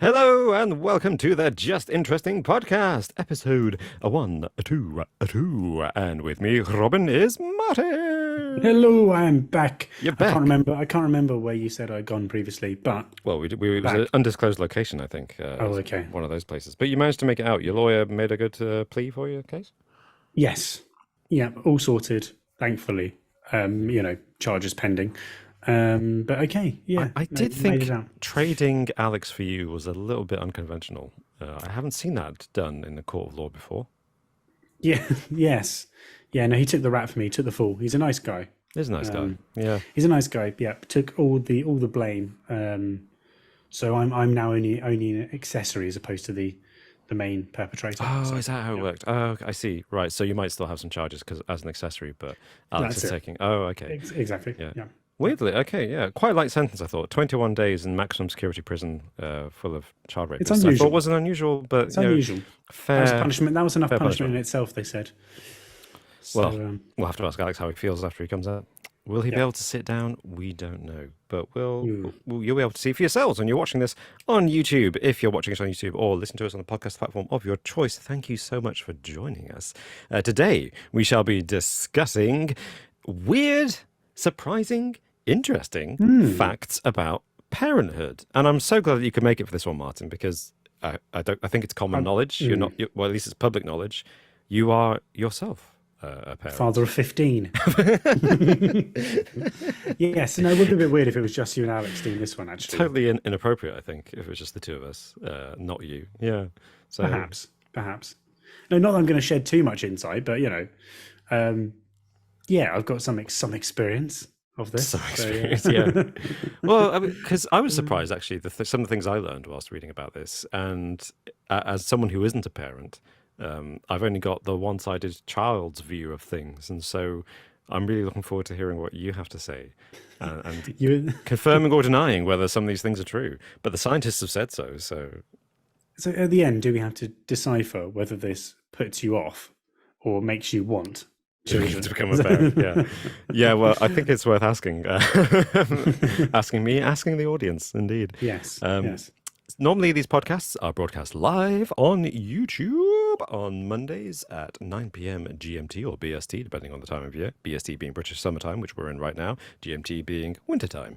Hello and welcome to the Just Interesting podcast, episode 1, 2, 2. And with me, Robin, is Martin. Hello, I'm back. You're I back. can't remember where you said I'd gone previously, but Well, it was an undisclosed location, I think. oh, okay. One of those places. But you managed to make it out. Your lawyer made a good plea for your case? Yes, yeah, all sorted. Thankfully, charges pending. But okay, yeah. I did made think it out. trading Alex for you was a little bit unconventional. I haven't seen that done in the court of law before. Yeah, yes, yeah. No, he took the rap for me. He took the fall. He's a nice guy. He's a nice guy. Yeah. He's a nice guy. Yeah, took all the blame. So I'm now only an accessory as opposed to the main perpetrator. Oh, So, is that how it worked? Oh, I see. Right. So you might still have some charges because as an accessory, but Alex That's is it. taking. Oh, okay. Exactly. Yeah. Yeah. Weirdly, okay, yeah, quite a light sentence. I thought 21 days in maximum security prison, full of child rapists. It's I thought unusual. it wasn't unusual, but It's unusual. fair. That was punishment. That was enough fair punishment in itself, they said. So, Well, we'll have to ask Alex how he feels after he comes out. Will he be Yeah. able to sit down? We don't know, but Mm. you'll be able to see for yourselves when you're watching this on YouTube. If you're watching us on YouTube or listen to us on the podcast platform of your choice, thank you so much for joining us. Today we shall be discussing weird, surprising, interesting facts about parenthood, and I'm so glad that you could make it for this one, Martin, because I think it's common knowledge. You're not, well, at least it's public knowledge. You are yourself a parent. father of 15. Yes, no, it would be a bit weird if it was just you and Alex doing this one, actually. Totally inappropriate, I think, if it was just the two of us, not you. Yeah. So Perhaps. No, not that I'm going to shed too much insight, but, yeah, I've got some experience of this. some so, experience, yeah. Well, because I was surprised actually. Some of the things I learned whilst reading about this, and as someone who isn't a parent, I've only got the one-sided child's view of things, and so I'm really looking forward to hearing what you have to say, and You, confirming or denying whether some of these things are true. But the scientists have said so. So so at the end, do we have to decipher whether this puts you off or makes you want children? to become a parent, yeah, yeah. Well, I think it's worth asking, asking the audience, indeed. Yes, yes. Normally, these podcasts are broadcast live on YouTube on Mondays at 9 p.m. GMT or BST, depending on the time of year. BST being British summertime, which we're in right now. GMT being wintertime,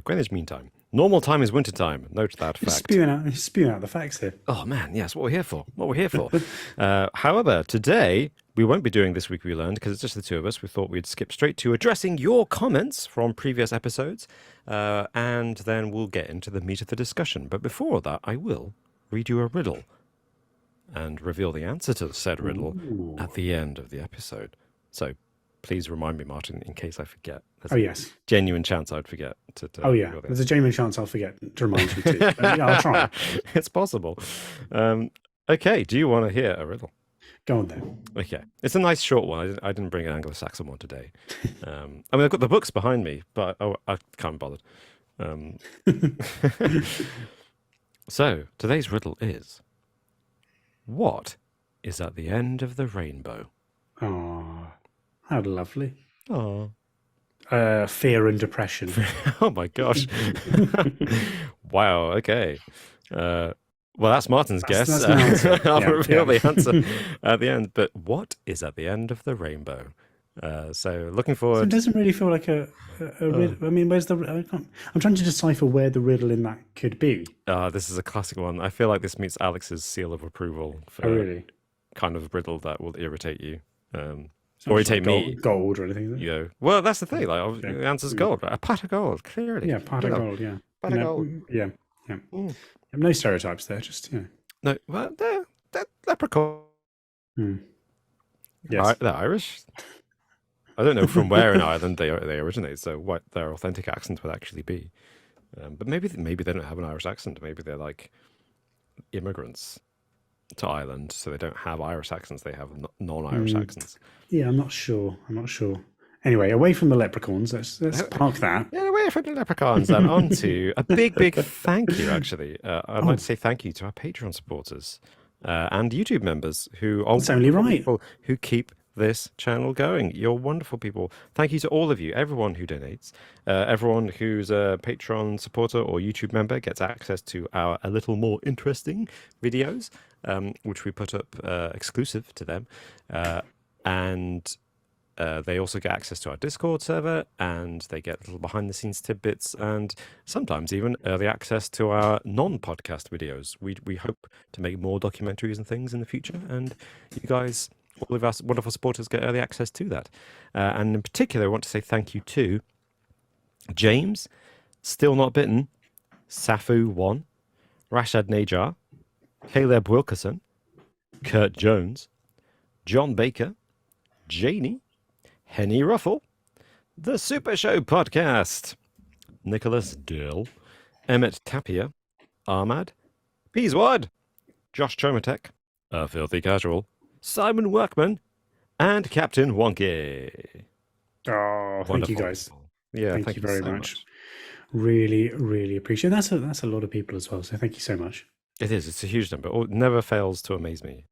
Greenwich Mean Time. Normal time is wintertime. Note that fact. Spewing out the facts here. Oh man, yes, what we're here for. However, today we won't be doing This Week We Learned because it's just the two of us. We thought we'd skip straight to addressing your comments from previous episodes, and then we'll get into the meat of the discussion. But before that, I will read you a riddle and reveal the answer to said riddle at the end of the episode. So please remind me, Martin, in case I forget. There's Yes. a genuine chance I'd forget to Oh, yeah. reveal the There's a genuine chance I'll forget to remind you too. But, yeah, I'll try. It's possible. Okay, do you want to hear a riddle? Go on then. Okay, it's a nice short one. I didn't bring an Anglo-Saxon one today. I mean, I've got the books behind me, but I can't be bothered. So, today's riddle is, what is at the end of the rainbow? Oh, how lovely. Oh, Fear and depression. oh my gosh. Wow, okay. Well, that's Martin's guess. That's my answer. I'll Yeah, reveal yeah. the answer at the end. But what is at the end of the rainbow? So looking So it forward. doesn't really feel like a riddle. I mean, where's the? I'm trying to decipher where the riddle in that could be. This is a classic one. I feel like this meets Alex's seal of approval for Oh, really? kind of riddle that will irritate you. It's not Or just irritate like me. Gold or anything. Is it? You know. Well, that's the thing. Like, Okay. the answer's gold. Right? A pot of gold, clearly. Yeah, part of You know. gold. Yeah. Pot of gold. Yeah. Mm. No stereotypes there. Just No, well, they're leprechaun. Yes. They're Irish. I don't know from where in Ireland they originate, so what their authentic accent would actually be. But maybe they don't have an Irish accent. Maybe they're like immigrants to Ireland, so they don't have Irish accents. They have non-Irish accents. Yeah, I'm not sure. Anyway, away from the leprechauns. Let's park that. Yeah, away from the leprechauns and on to a big thank you, actually. I'd like to say thank you to our Patreon supporters and YouTube members who are That's only right. people who keep this channel going. You're wonderful people. Thank you to all of you, everyone who donates, everyone who's a Patreon supporter or YouTube member gets access to our a little more interesting videos, which we put up exclusive to them, and they also get access to our Discord server, and they get little behind-the-scenes tidbits, and sometimes even early access to our non-podcast videos. We hope to make more documentaries and things in the future, and you guys, all of our wonderful supporters, get early access to that. And in particular, I want to say thank you to James, Still Not Bitten, Safu1, Rashad Najar, Caleb Wilkerson, Kurt Jones, John Baker, Janie, Henny Ruffle, The Super Show Podcast, Nicholas Dill, Emmett Tapia, Ahmad, Peaswad, Josh Chomatek, A Filthy Casual, Simon Workman, and Captain Wonky. Oh, thank you guys. Yeah, thank you very much. Really, really appreciate it. That's a lot of people as well. So thank you so much. It is. It's a huge number. It never fails to amaze me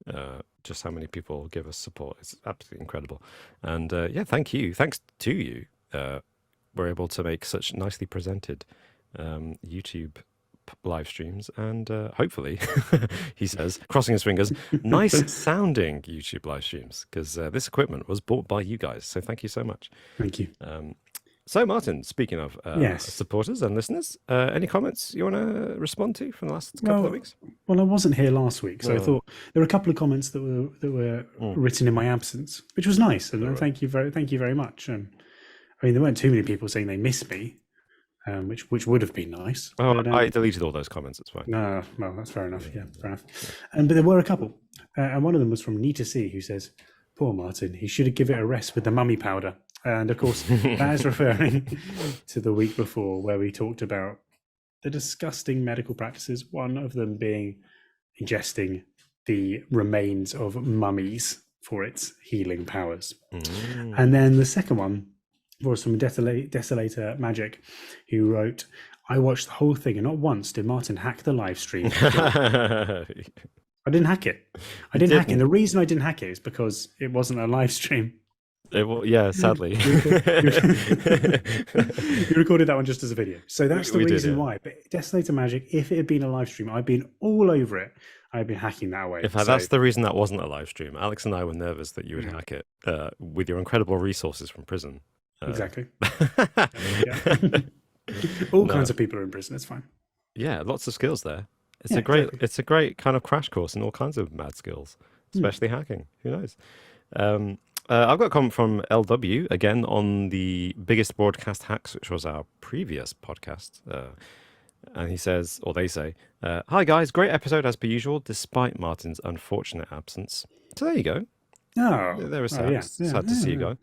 just how many people give us support. It's absolutely incredible. And yeah, thank you. Thanks to you, we're able to make such nicely presented YouTube live streams and hopefully, he says, crossing his fingers, nice sounding YouTube live streams, because this equipment was bought by you guys. So thank you so much. Thank you. So, Martin, speaking of supporters and listeners, any comments you want to respond to from the last couple of weeks? Well, I wasn't here last week, so I thought there were a couple of comments that were written in my absence, which was nice, and thank you very much. I mean, there weren't too many people saying they miss me, which would have been nice. Oh, but, I deleted all those comments. It's fine. No, well, that's fair enough. Yeah, fair enough. But there were a couple, and one of them was from Nita C, who says, "Poor Martin, he should have given it a rest with the mummy powder." And of course, that is referring to the week before where we talked about the disgusting medical practices, one of them being ingesting the remains of mummies for its healing powers. And then the second one was from Desolator Magic, who wrote, "I watched the whole thing and not once did Martin hack the live stream." I didn't hack it. I didn't hack it. And the reason I didn't hack it is because it wasn't a live stream. Yeah, sadly. You recorded that one just as a video. So that's the reason why. But Desolator Magic, if it had been a live stream, I'd been all over it. I'd been hacking that away. In fact, that's the reason that wasn't a live stream. Alex and I were nervous that you would hack it with your incredible resources from prison. Exactly. All kinds of people are in prison. It's fine. Yeah, lots of skills there. It's a great kind of crash course in all kinds of mad skills, especially hacking. Who knows? I've got a comment from LW, again, on the Biggest Broadcast Hacks, which was our previous podcast. And he says, or they say, "Hi guys, great episode as per usual, despite Martin's unfortunate absence." So there you go. Oh, they were sad, sad to see you guys.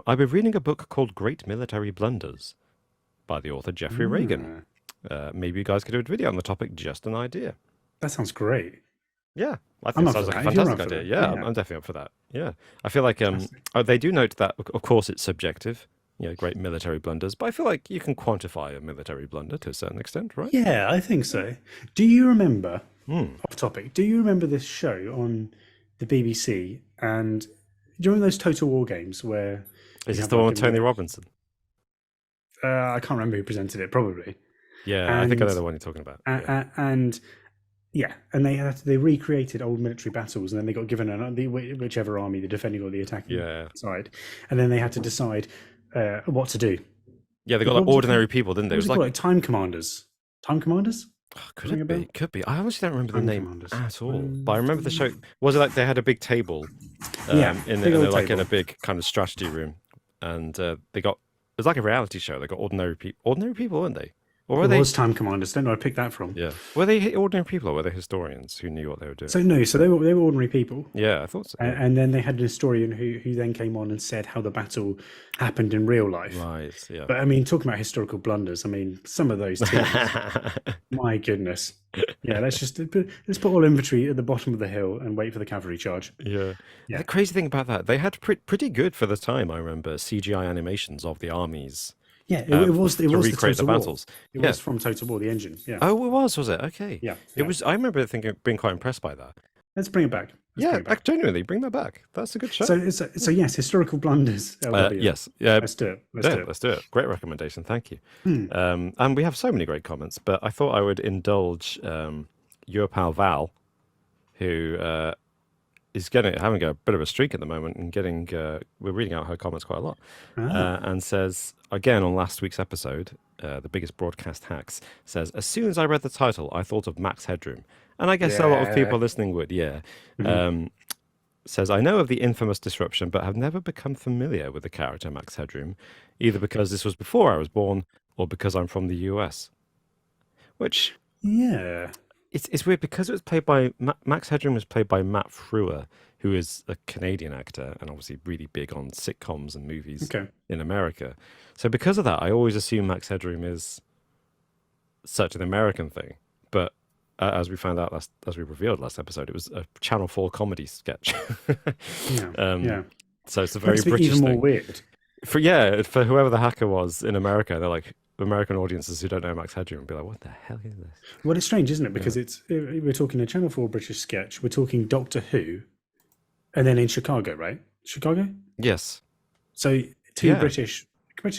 I've been reading a book called Great Military Blunders by the author Jeffrey Reagan. Maybe you guys could do a video on the topic, just an idea. That sounds great. Yeah, I think it sounds like a fantastic idea. Yeah, I'm definitely up for that. Yeah, I feel like they do note that, of course, it's subjective. You know, great military blunders, but I feel like you can quantify a military blunder to a certain extent, right? Yeah, I think so. Do you remember, off topic, do you remember this show on the BBC? And during those Total War games where... Is this the one with Tony Robinson? I can't remember who presented it, probably. Yeah, I think I know the one you're talking about. And they recreated old military battles, and then they got given whichever army, the defending or the attacking side, and then they had to decide what to do. Yeah, they got like ordinary people, didn't they? It was like time commanders. Time commanders? Oh, could it be? Could be. I honestly don't remember the name at all. But I remember the show. Was it like they had a big table? In a big kind of strategy room, and they got. It was like a reality show. They got ordinary people, weren't they? Or were they? Was time commanders? Don't know where I picked that from. Yeah. Were they ordinary people, or were they historians who knew what they were doing? So they were ordinary people. Yeah, I thought so. And then they had an historian who then came on and said how the battle happened in real life. Right. Yeah. But I mean, talking about historical blunders, I mean, some of those teams, my goodness. Yeah, let's put all infantry at the bottom of the hill and wait for the cavalry charge. Yeah. The crazy thing about that, they had pretty good for the time. I remember CGI animations of the armies. Yeah, it was the Total War. Battles. It was from Total War, the engine. Yeah. Oh, it was it? Okay. Yeah. It was. I remember being quite impressed by that. Let's bring it back. Let's bring Yeah, it back. genuinely, bring that back. That's a good show. So yes, historical blunders. LW. Yes. Let's do it. Let's Yeah, do it. let's do it. Great recommendation. Thank you. Hmm. And we have so many great comments, but I thought I would indulge your pal Val, who is having a bit of a streak at the moment and getting, we're reading out her comments quite a lot, and says, again, on last week's episode, The Biggest Broadcast Hacks, says, as soon as I read the title, I thought of Max Headroom. And I guess a lot of people listening would, yeah. Says, I know of the infamous disruption, but have never become familiar with the character Max Headroom, either because this was before I was born or because I'm from the US. Which, Yeah. it's weird because it was played by, Max Headroom was played by Matt Frewer, who is a Canadian actor and obviously really big on sitcoms and movies in America. So because of that, I always assume Max Headroom is such an American thing. But as we found out as we revealed last episode, it was a Channel 4 comedy sketch. So it's a very British even more thing. weird. For whoever the hacker was in America, they're like, American audiences who don't know Max Headroom would be like, what the hell is this? Well, it's strange, isn't it? Because we're talking a Channel 4 British sketch. We're talking Doctor Who, and then in Chicago, right? Chicago? Yes. So British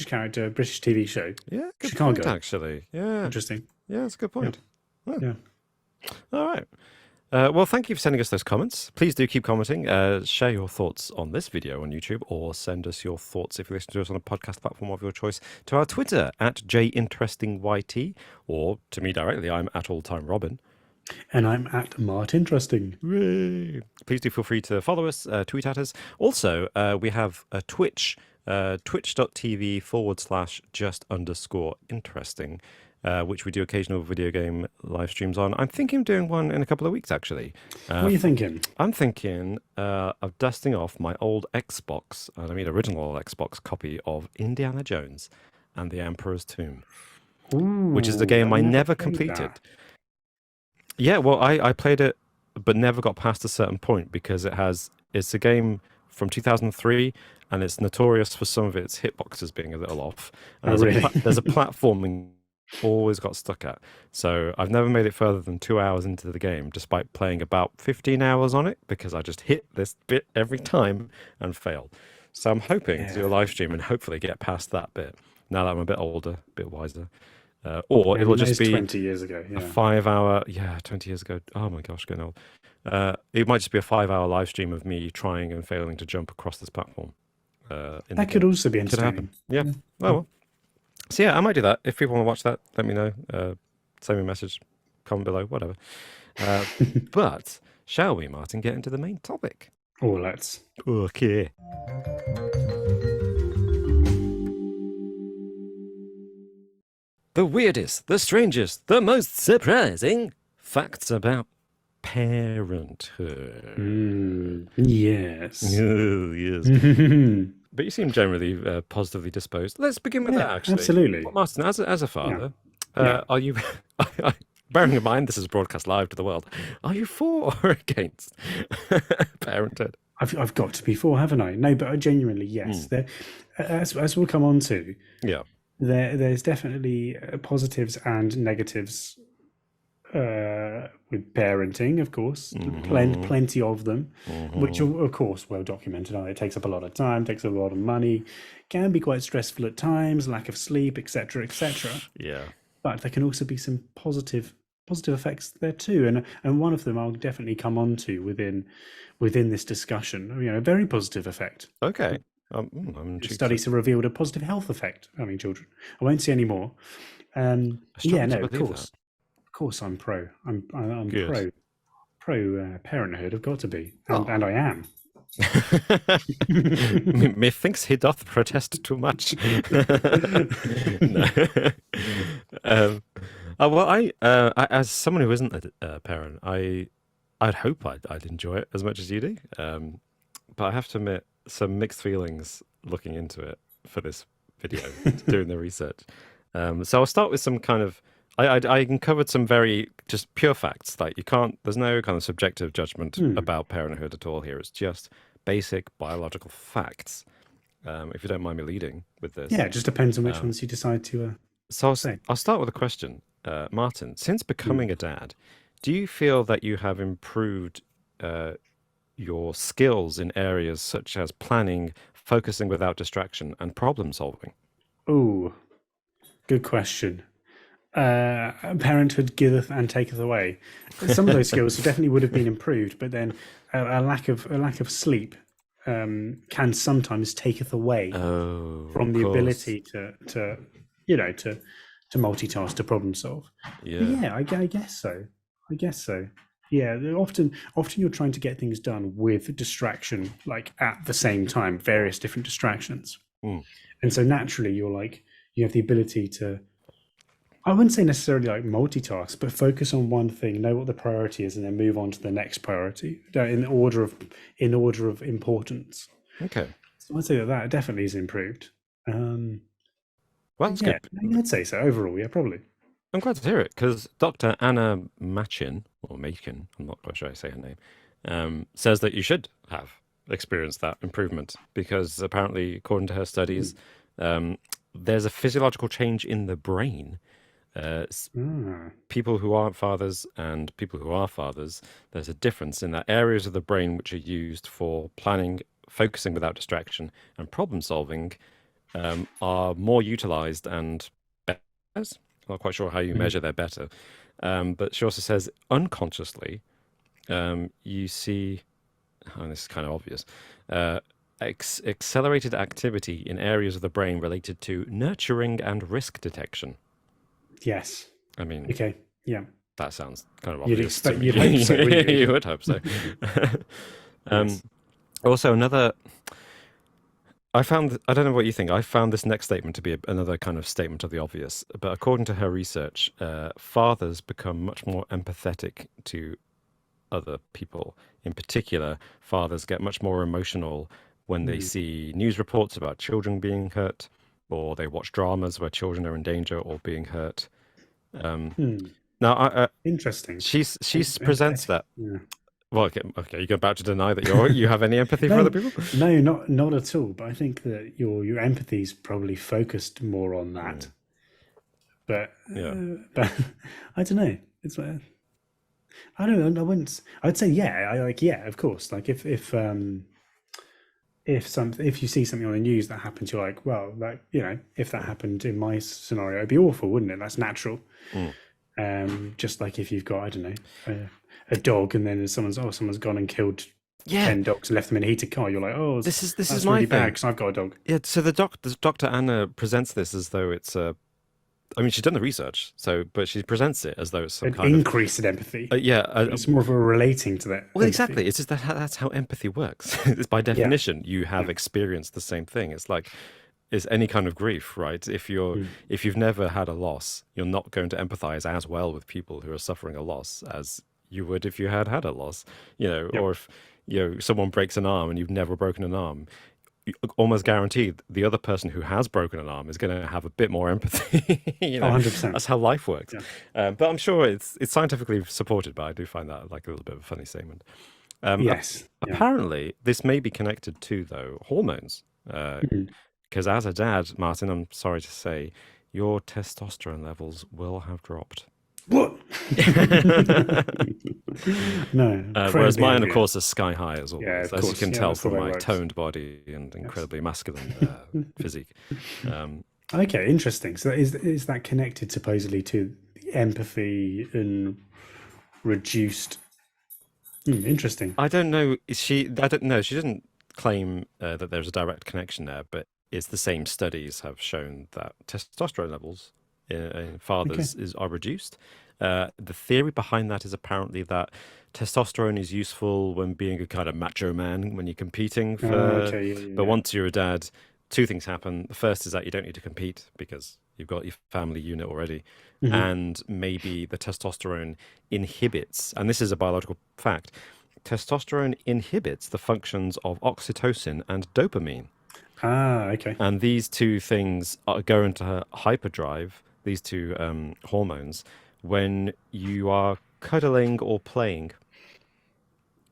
character, British TV show. Yeah, good Chicago. point, actually. Yeah. Interesting. Yeah, that's a good point. Yeah. All right. Well, thank you for sending us those comments. Please do keep commenting. Share your thoughts on this video on YouTube, or send us your thoughts if you listen to us on a podcast platform of your choice to our Twitter at JInterestingYT, or to me directly. I'm at AllTimeRobin. And I'm at MartInteresting. Hooray. Please do feel free to follow us, tweet at us. Also, we have a Twitch, twitch.tv/just_interesting. Which we do occasional video game live streams on. I'm thinking of doing one in a couple of weeks, actually. What are you thinking? I'm thinking of dusting off my old Xbox, and I mean original Xbox copy of Indiana Jones and the Emperor's Tomb, which is the game I never completed. Yeah, well, I played it, but never got past a certain point because it's a game from 2003, and it's notorious for some of its hitboxes being a little off. And there's a platforming always got stuck at. So I've never made it further than 2 hours into the game, despite playing about 15 hours on it, because I just hit this bit every time and fail. So I'm hoping to do a live stream and hopefully get past that bit now that I'm a bit older, a bit wiser. Or it'll just be 20 years ago. A 5 hour, 20 years ago. Oh my gosh, getting old. It might just be a 5 hour live stream of me trying and failing to jump across this platform. That could also be entertaining. Yeah. Well. So yeah, I might do that. If people want to watch that, let me know. Send me a message, comment below, whatever. But shall we, Martin, get into the main topic? Oh, let's. Okay. The weirdest, the strangest, the most surprising facts about parenthood. Yes. Oh, yes. But you seem generally positively disposed. Let's begin with that, actually. Absolutely. Well, Martin, as a father, are you, bearing in mind this is broadcast live to the world, are you for or against parenthood? I've got to be for, haven't I? No, but I genuinely, yes. As we'll come on to, there's definitely positives and negatives with parenting, of course, plenty of them, which are, of course, well documented. It takes up a lot of time, takes up a lot of money, can be quite stressful at times, lack of sleep, etc., etc. Yeah. But there can also be some positive effects there too, and one of them I'll definitely come on to within this discussion. A very positive effect. Okay. Studies have revealed a positive health effect having children. I won't say any more. Of course, I'm pro. I'm pro parenthood. I've got to be, and I am. Methinks he doth protest too much. Well, I as someone who isn't a parent, I'd hope I'd enjoy it as much as you do. But I have to admit, some mixed feelings looking into it for this video, doing the research. So I'll start with some kind of. I uncovered some very just pure facts. Like there's no kind of subjective judgment about parenthood at all here. It's just basic biological facts. If you don't mind me leading with this. Yeah, it just depends on which ones you decide to say. I'll start with a question. Martin, since becoming a dad, do you feel that you have improved your skills in areas such as planning, focusing without distraction, and problem solving? Oh, good question. Parenthood giveth and taketh away. Some of those skills definitely would have been improved, but then a lack of sleep can sometimes taketh away Oh, from of the course. ability to you know to multitask, to problem solve. But Yeah. yeah, I guess so. I guess so. Yeah, often you're trying to get things done with distraction, like at the same time, various different distractions, Mm. and so naturally you have the ability to, I wouldn't say necessarily like multitask, but focus on one thing, know what the priority is, and then move on to the next priority in order of importance. Okay. So I'd say that definitely is improved. Um, Well, that's yeah, good. I'd say so overall. Yeah, probably. I'm glad to hear it because Dr. Anna Machin, or Machin, I'm not quite sure how to say her name, says that you should have experienced that improvement because apparently, according to her Mm. studies, um, there's a physiological change in the brain. Ah, People who aren't fathers and people who are fathers, there's a difference in that areas of the brain which are used for planning, focusing without distraction, and problem solving are more utilized and better. I'm not quite sure how you mhm. measure they're better. But she also says unconsciously, you see, and this is kind of obvious, uh, accelerated activity in areas of the brain related to nurturing and risk detection. Yes. I mean, Okay. Yeah. that sounds kind of You'd obvious to expect, me. you'd hope so, wouldn't You you? would hope so. um, Yes. also, another I found, I don't know what you think, I found this next statement to be another kind of statement of the obvious. But according to her research, fathers become much more empathetic to other people. In particular, fathers get much more emotional when they Mm. see news reports about children being hurt, or they watch dramas where children are in danger or being hurt. Um, Hmm. now, Interesting. she presents Empathetic. that. Yeah. Well, okay, you're about to deny that you have any empathy for No, other people? no, not at all. But I think that your empathy is probably focused more on that. Mm, yeah. But I don't know. It's I don't know. I wouldn't. I'd say yeah. I like yeah. Of course. Like if you see something on the news that happens, you're like, well, that if that happened in my scenario, it'd be awful, wouldn't it? That's natural. Mm. Just like if you've got, I don't know, a dog, and then someone's gone and killed Yeah, 10 dogs and left them in a heated car. You're like, oh, this is that's my really bad thing. because I've got a dog. Yeah, so the Dr. Anna presents this as though it's a. I mean, she's done the research, but she presents it as though it's some An kind of. increase in empathy. Yeah, It's more of a relating to that well, empathy. exactly. It's just that's how empathy works. It's by Yeah. definition, you have Yeah. experienced the same thing. It's like it's any kind of grief, right? Mm. If you've never had a loss, you're not going to empathize as well with people who are suffering a loss as you would if you had had a loss, Yep. or if someone breaks an arm and you've never broken an arm, almost guaranteed the other person who has broken an arm is going to have a bit more empathy. Oh, 100%. That's how life works. Yeah. But I'm sure it's scientifically supported, but I do find that like a little bit of a funny statement. Yes. Yeah. Apparently, this may be connected to, though, hormones. Mhm. Because as a dad, Martin, I'm sorry to say, your testosterone levels will have dropped. What? No, Whereas incredibly mine, of envious. course, is sky high as Yeah, always, of as you course. can Yeah, tell that's the from way it my works. toned body and Yes. incredibly masculine physique. Um, Okay, interesting. So is that connected supposedly to empathy and reduced? Interesting. I don't know. I don't know. She didn't claim that there's a direct connection there, but it's the same studies have shown that testosterone levels in Okay. fathers are reduced. The theory behind that is apparently that testosterone is useful when being a kind of macho man when you're competing for. Okay. Yeah. But Yeah. once you're a dad, two things happen. The first is that you don't need to compete because you've got your family unit already, Yeah. and maybe the testosterone inhibits, and this is a biological fact, testosterone inhibits the functions of oxytocin and dopamine. Okay. And these two things go into hyperdrive, these two hormones, when you are cuddling or playing.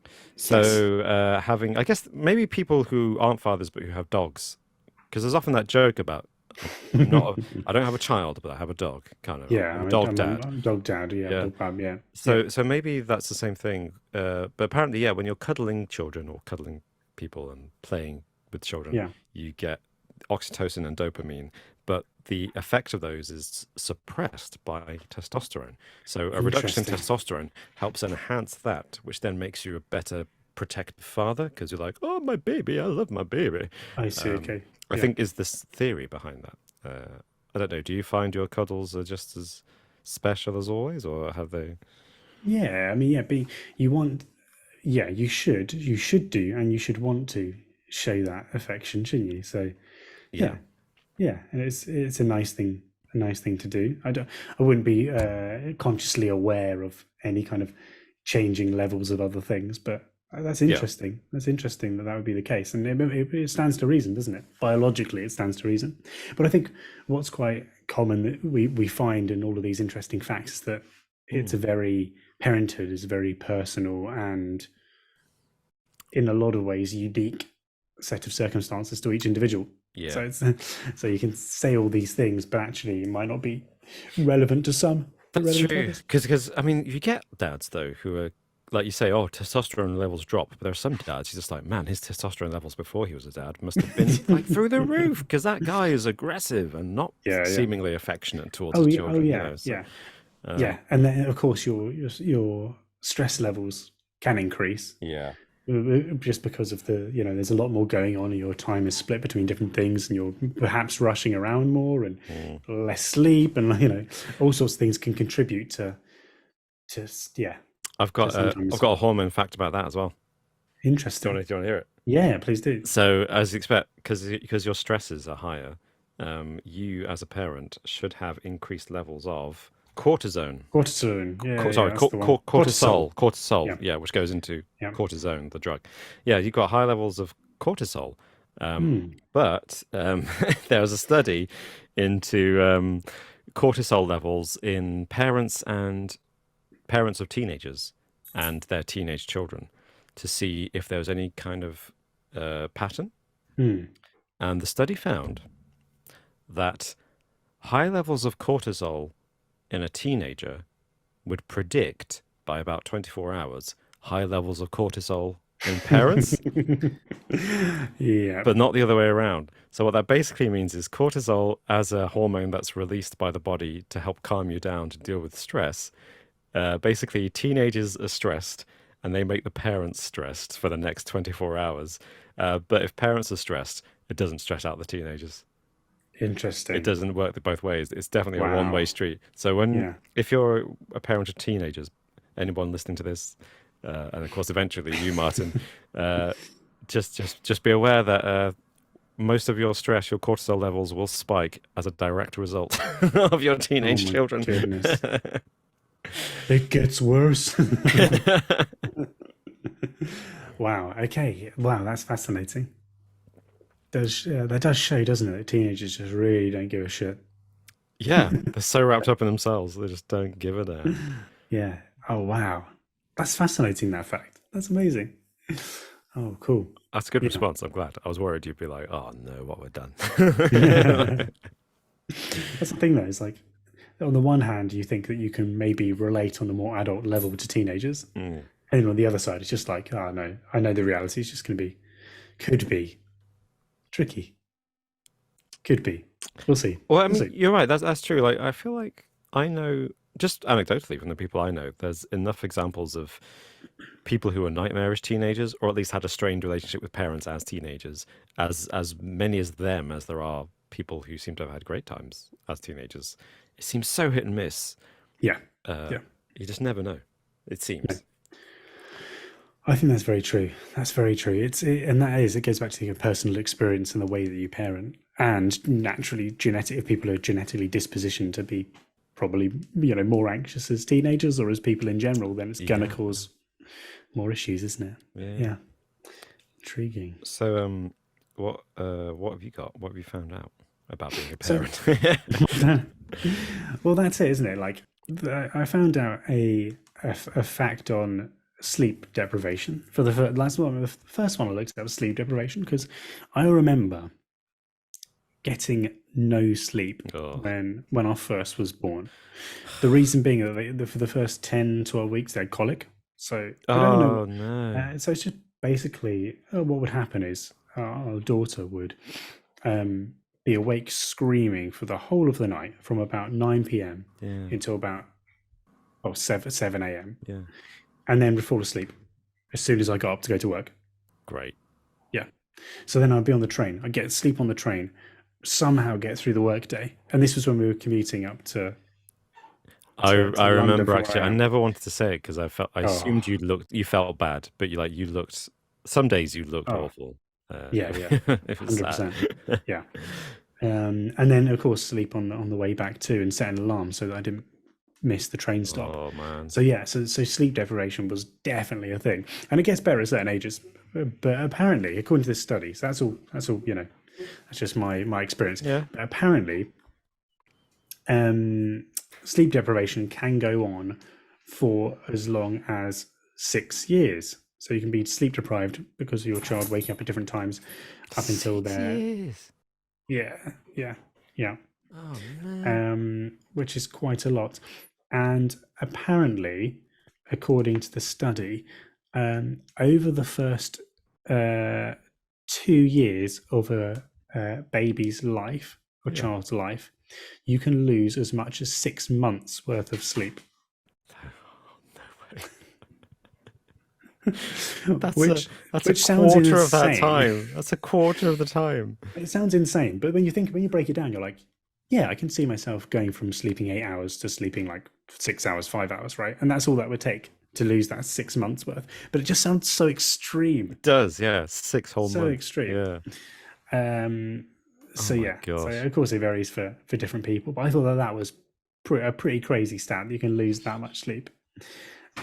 Yes. So, I guess maybe people who aren't fathers but who have dogs, because there's often that joke about, I'm not. I don't have a child, but I have a dog. Kind of. Yeah, I'm a dog dad. I'm a dog dad. Yeah, Yeah. dog bum. Yeah, yeah, So maybe that's the same thing. But apparently, yeah, when you're cuddling children or cuddling people and playing with children, yeah. you get oxytocin and dopamine. But the effect of those is suppressed by testosterone. So a reduction in Interesting. testosterone helps enhance that, which then makes you a better protective father because you're like, oh, my baby, I love my baby. I see. Um, Okay. I Yeah. think is this theory behind that. I don't know. Do you find your cuddles are just as special as always, or have they? Yeah. I mean, yeah. Be you want. Yeah, you should do, and you should want to show that affection, shouldn't you? So, Yeah. yeah, yeah, and it's a nice thing to do. I wouldn't be consciously aware of any kind of changing levels of other things, but that's Yeah. interesting. That's interesting that that would be the case, and it stands to reason, doesn't it? Biologically, it stands to reason. But I think what's quite common that we find in all of these interesting facts is that it's Mm. a very parenthood is very personal and in a lot of ways unique set of circumstances to each individual. Yeah. So it's so you can say all these things, but actually it might not be relevant to some, but That's relevant to true. others. Because I mean, you get dads though who are like you say, oh, testosterone levels drop. But there are some dads who's just like, man, his testosterone levels before he was a dad must have been like through the roof because that guy is aggressive and not Yeah, yeah. seemingly affectionate towards Oh his yeah, oh children. yeah, So, yeah, yeah. And then of course your stress levels can increase yeah. just because of there's a lot more going on and your time is split between different things and you're perhaps rushing around more and Mm. less sleep and all sorts of things can contribute to yeah I've to got sometimes a hormone fact about that as well. interesting. Do you want to hear it? Yeah, please do. So, as you expect, because your stresses are higher, you as a parent should have increased levels of cortisone. Cortisone. Yeah, Sorry, yeah, that's the one. cortisol. Yeah, Yeah, which goes into yeah. cortisone, the drug. Yeah, you've got high levels of cortisol. Hmm. But there was a study into cortisol levels in parents of teenagers and their teenage children to see if there was any kind of pattern. Hmm. And the study found that high levels of cortisol in a teenager would predict by about 24 hours high levels of cortisol in parents, Yeah. but not the other way around. So, what that basically means is cortisol, as a hormone that's released by the body to help calm you down to deal with stress, basically, teenagers are stressed and they make the parents stressed for the next 24 hours. But if parents are stressed, it doesn't stress out the teenagers. It Interesting. doesn't work both ways. It's definitely a one-way Wow. street. So Yeah. if you're a parent of teenagers, anyone listening to this, and of course eventually you, Martin, just be aware that most of your stress, your cortisol levels will spike as a direct result of your Oh teenage my children. goodness. It gets worse. Wow. Okay. Wow, that's fascinating. That does show, doesn't it? That teenagers just really don't give a shit. Yeah, they're so wrapped up in themselves, they just don't give a damn. Yeah. Oh wow. That's fascinating. That fact. That's amazing. Oh, cool. That's a good Yeah. response. I'm glad. I was worried you'd be like, "Oh no, what we've done." That's the thing, though. It's like, on the one hand, you think that you can maybe relate on a more adult level to teenagers, Mm. and then on the other side, it's just like, oh no, I know the reality is just going to be, could be tricky. Could be. We'll see. Well, I We'll mean, see. you're right. That's true. Like, I feel like I know, just anecdotally from the people I know, there's enough examples of people who are nightmarish teenagers, or at least had a strained relationship with parents as teenagers, as many as them as there are people who seem to have had great times as teenagers. It seems so hit and miss. Yeah. Uh, Yeah. you just never know. It Yeah. seems. I think that's very true. That's very true. And that is, it goes back to your personal experience and the way that you parent, and naturally, if people are genetically dispositioned to be probably more anxious as teenagers or as people in general, then it's gonna Yeah. cause more issues, isn't it? Yeah. Yeah. Intriguing. So, what have you got? What have you found out about being a So, parent? well, that's it, isn't it? Like, I found out a fact on sleep deprivation for last one. The first one I looked at was sleep deprivation because I remember getting no sleep Oh. when our first was born. The reason being that for the first 10, 12 weeks, they had colic. So we don't know. Oh no. So it's just basically what would happen is our daughter would be awake screaming for the whole of the night from about 9 p.m. Yeah. until about 7 a.m. Yeah. and then would fall asleep as soon as I got up to go to work. Great. Yeah. So then I'd be on the train. I'd get sleep on the train, somehow get through the workday. And this was when we were commuting up to I London remember from actually. where I I am. never wanted to say it because I Oh, assumed you felt bad, but you looked. Some days you looked oh, awful. yeah, It was sad. 100%. Yeah. And then, of course, sleep on the way back too and set an alarm so that I didn't miss the train stop. Oh man. So, yeah, so sleep deprivation was definitely a thing. And it gets better at certain ages. But apparently, according to this study, so that's all, that's just my experience. Yeah. But apparently, sleep deprivation can go on for as long as 6 years. So you can be sleep deprived because of your child waking up at different times up until 6 they're years. yeah, Oh man. which is quite a lot. And apparently, according to the study, over the first 2 years of a baby's life or Yeah. child's life, you can lose as much as 6 months worth of sleep. That's which a sounds quarter of that insane. time. That's a quarter of the time. It sounds insane, but when you break it down, you're like, yeah, I can see myself going from sleeping 8 hours to sleeping like 6 hours, 5 hours, right? And that's all that would take to lose that 6 months worth. But it just sounds so extreme, It does, yeah. 6 whole so months. extreme. Yeah. So my yeah, so gosh. of course it varies for different people, but I thought that was a pretty crazy stat that you can lose that much sleep.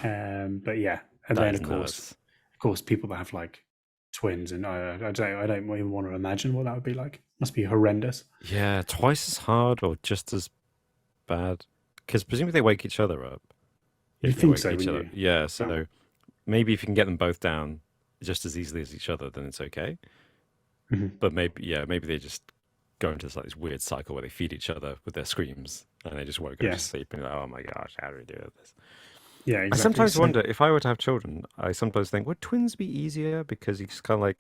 But yeah, and That then is of nuts. course, people that have like twins, and I don't even want to imagine what that would be like. Must be horrendous. Yeah, twice as hard or just as bad. Because presumably they wake each other up. You'd If they think wake so, each wouldn't other. you? Yeah, so maybe if you can get them both down just as easily as each other, then it's okay. Mhm. But maybe they just go into this weird cycle where they feed each other with their screams and they just won't go to Yes. sleep and you're like, oh my gosh, how do we do this? Yeah, I exactly. sometimes So wonder if I were to have children, I sometimes think, would twins be easier? Because you just kind of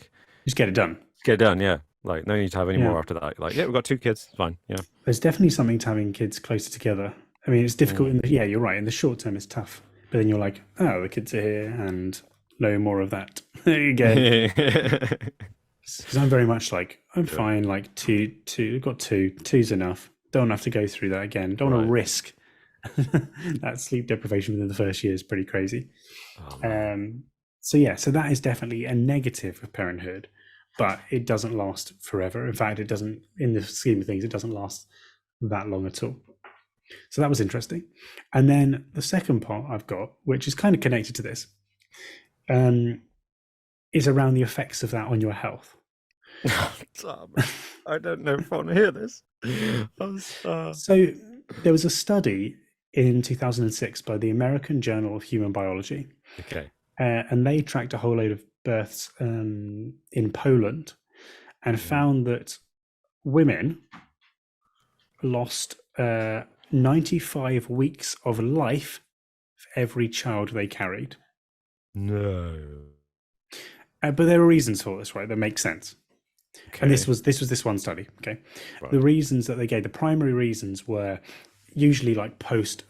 just get it done. get it done, yeah. Like, no need to have any Yeah. more after that. Like, yeah, we've got 2 kids, it's fine, yeah. There's definitely something to having kids closer together. I mean, it's difficult yeah, you're right. In the short term, it's tough. But then you're like, oh, the kids are here and no more of that. Again. Because I'm very much like, I'm fine, like two, I've got two's enough. Don't have to go through that again. Don't want to risk that sleep deprivation within the first year is pretty crazy. Oh, So yeah, so that is definitely a negative of parenthood, but it doesn't last forever. In fact, it doesn't, in the scheme of things, it doesn't last that long at all. So that was interesting. And then the second part I've got, which is kind of connected to this, is around the effects of that on your health. Tom, I don't know if I want to hear this. So there was a study in 2006 by the American Journal of Human Biology, Okay. and they tracked a whole load of births in Poland and found that women lost 95 weeks of life for every child they carried. No. But there are reasons for this, right? That make sense. Okay. And this was this one study. Okay, Right. the reasons that they gave, the primary reasons were usually like post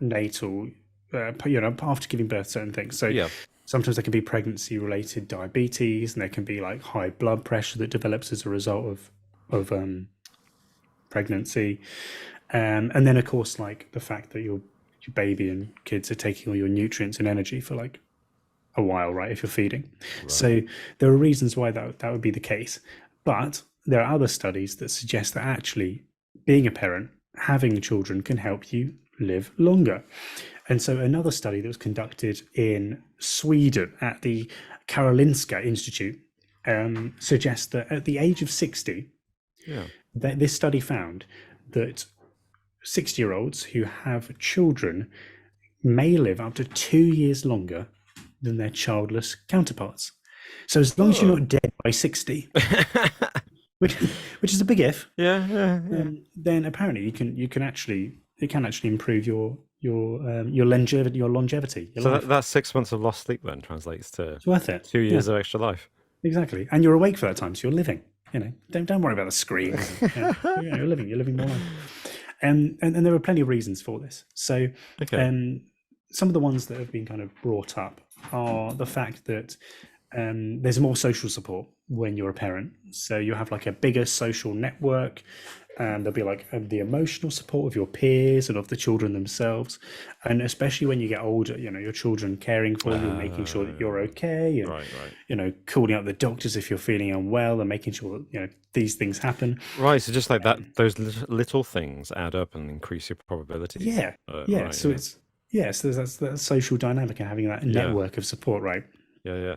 natal, after giving birth, certain things. So Yeah. sometimes there can be pregnancy related diabetes, and there can be like high blood pressure that develops as a result of pregnancy, and then of course like the fact that your baby and kids are taking all your nutrients and energy for like a while, right? If you're feeding. So there are reasons why that would be the case. But there are other studies that suggest that actually being a parent, having children can help you live longer. And so another study that was conducted in Sweden at the Karolinska Institute suggests that at the age of 60, Yeah. this study found that 60-year-olds who have children may live up to 2 years longer than their childless counterparts. So as long as you're not dead by 60, which which is a big if. Yeah, yeah, yeah. Then apparently you can actually it can actually improve your longevity, your So life. that 6 months of lost sleep then translates to It's worth it. 2 years Yeah, of extra life. exactly. And you're awake for that time, so you're living. Don't worry about the screens. You're living more life. And there are plenty of reasons for this. So, Okay. um, some of the ones that have been kind of brought up are the fact that there's more social support when you're a parent. So you have like a bigger social network. There'll be like the emotional support of your peers and of the children themselves. And especially when you get older, your children caring for you and making sure that you're okay, and, Right, right. calling out the doctors if you're feeling unwell and making sure that, these things happen. Right, so just like that, those little things add up and increase your probabilities. Yeah. Yeah. Right, So yeah. that's that social dynamic and having that Yeah, network of support, right? yeah, yeah.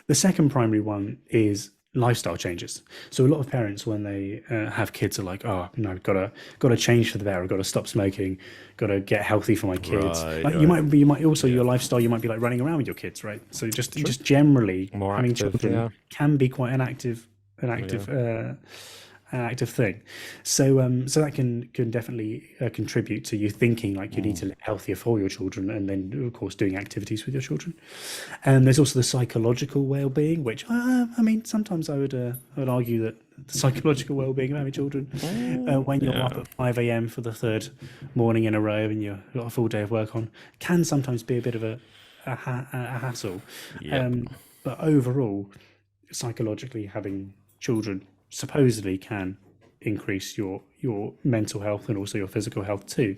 The second primary one is lifestyle changes. So a lot of parents, when they have kids, are like, "Oh, got to change for the better. I've got to stop smoking. Got to get healthy for my kids." Right, Like right. you might also Yeah. your lifestyle. You might be like running around with your kids, right? So just generally More having active, children yeah. can be quite Yeah. an active thing. So that can definitely contribute to you thinking like you need to live healthier for your children, and then of course doing activities with your children. And there's also the psychological well-being, which I mean, sometimes I would argue that the psychological well-being of having children, when you're up Yeah. at 5 a.m. for the third morning in a row and you've got a full day of work on, can sometimes be a bit of a hassle. Yep. But overall, psychologically, having children supposedly can increase your mental health and also your physical health too.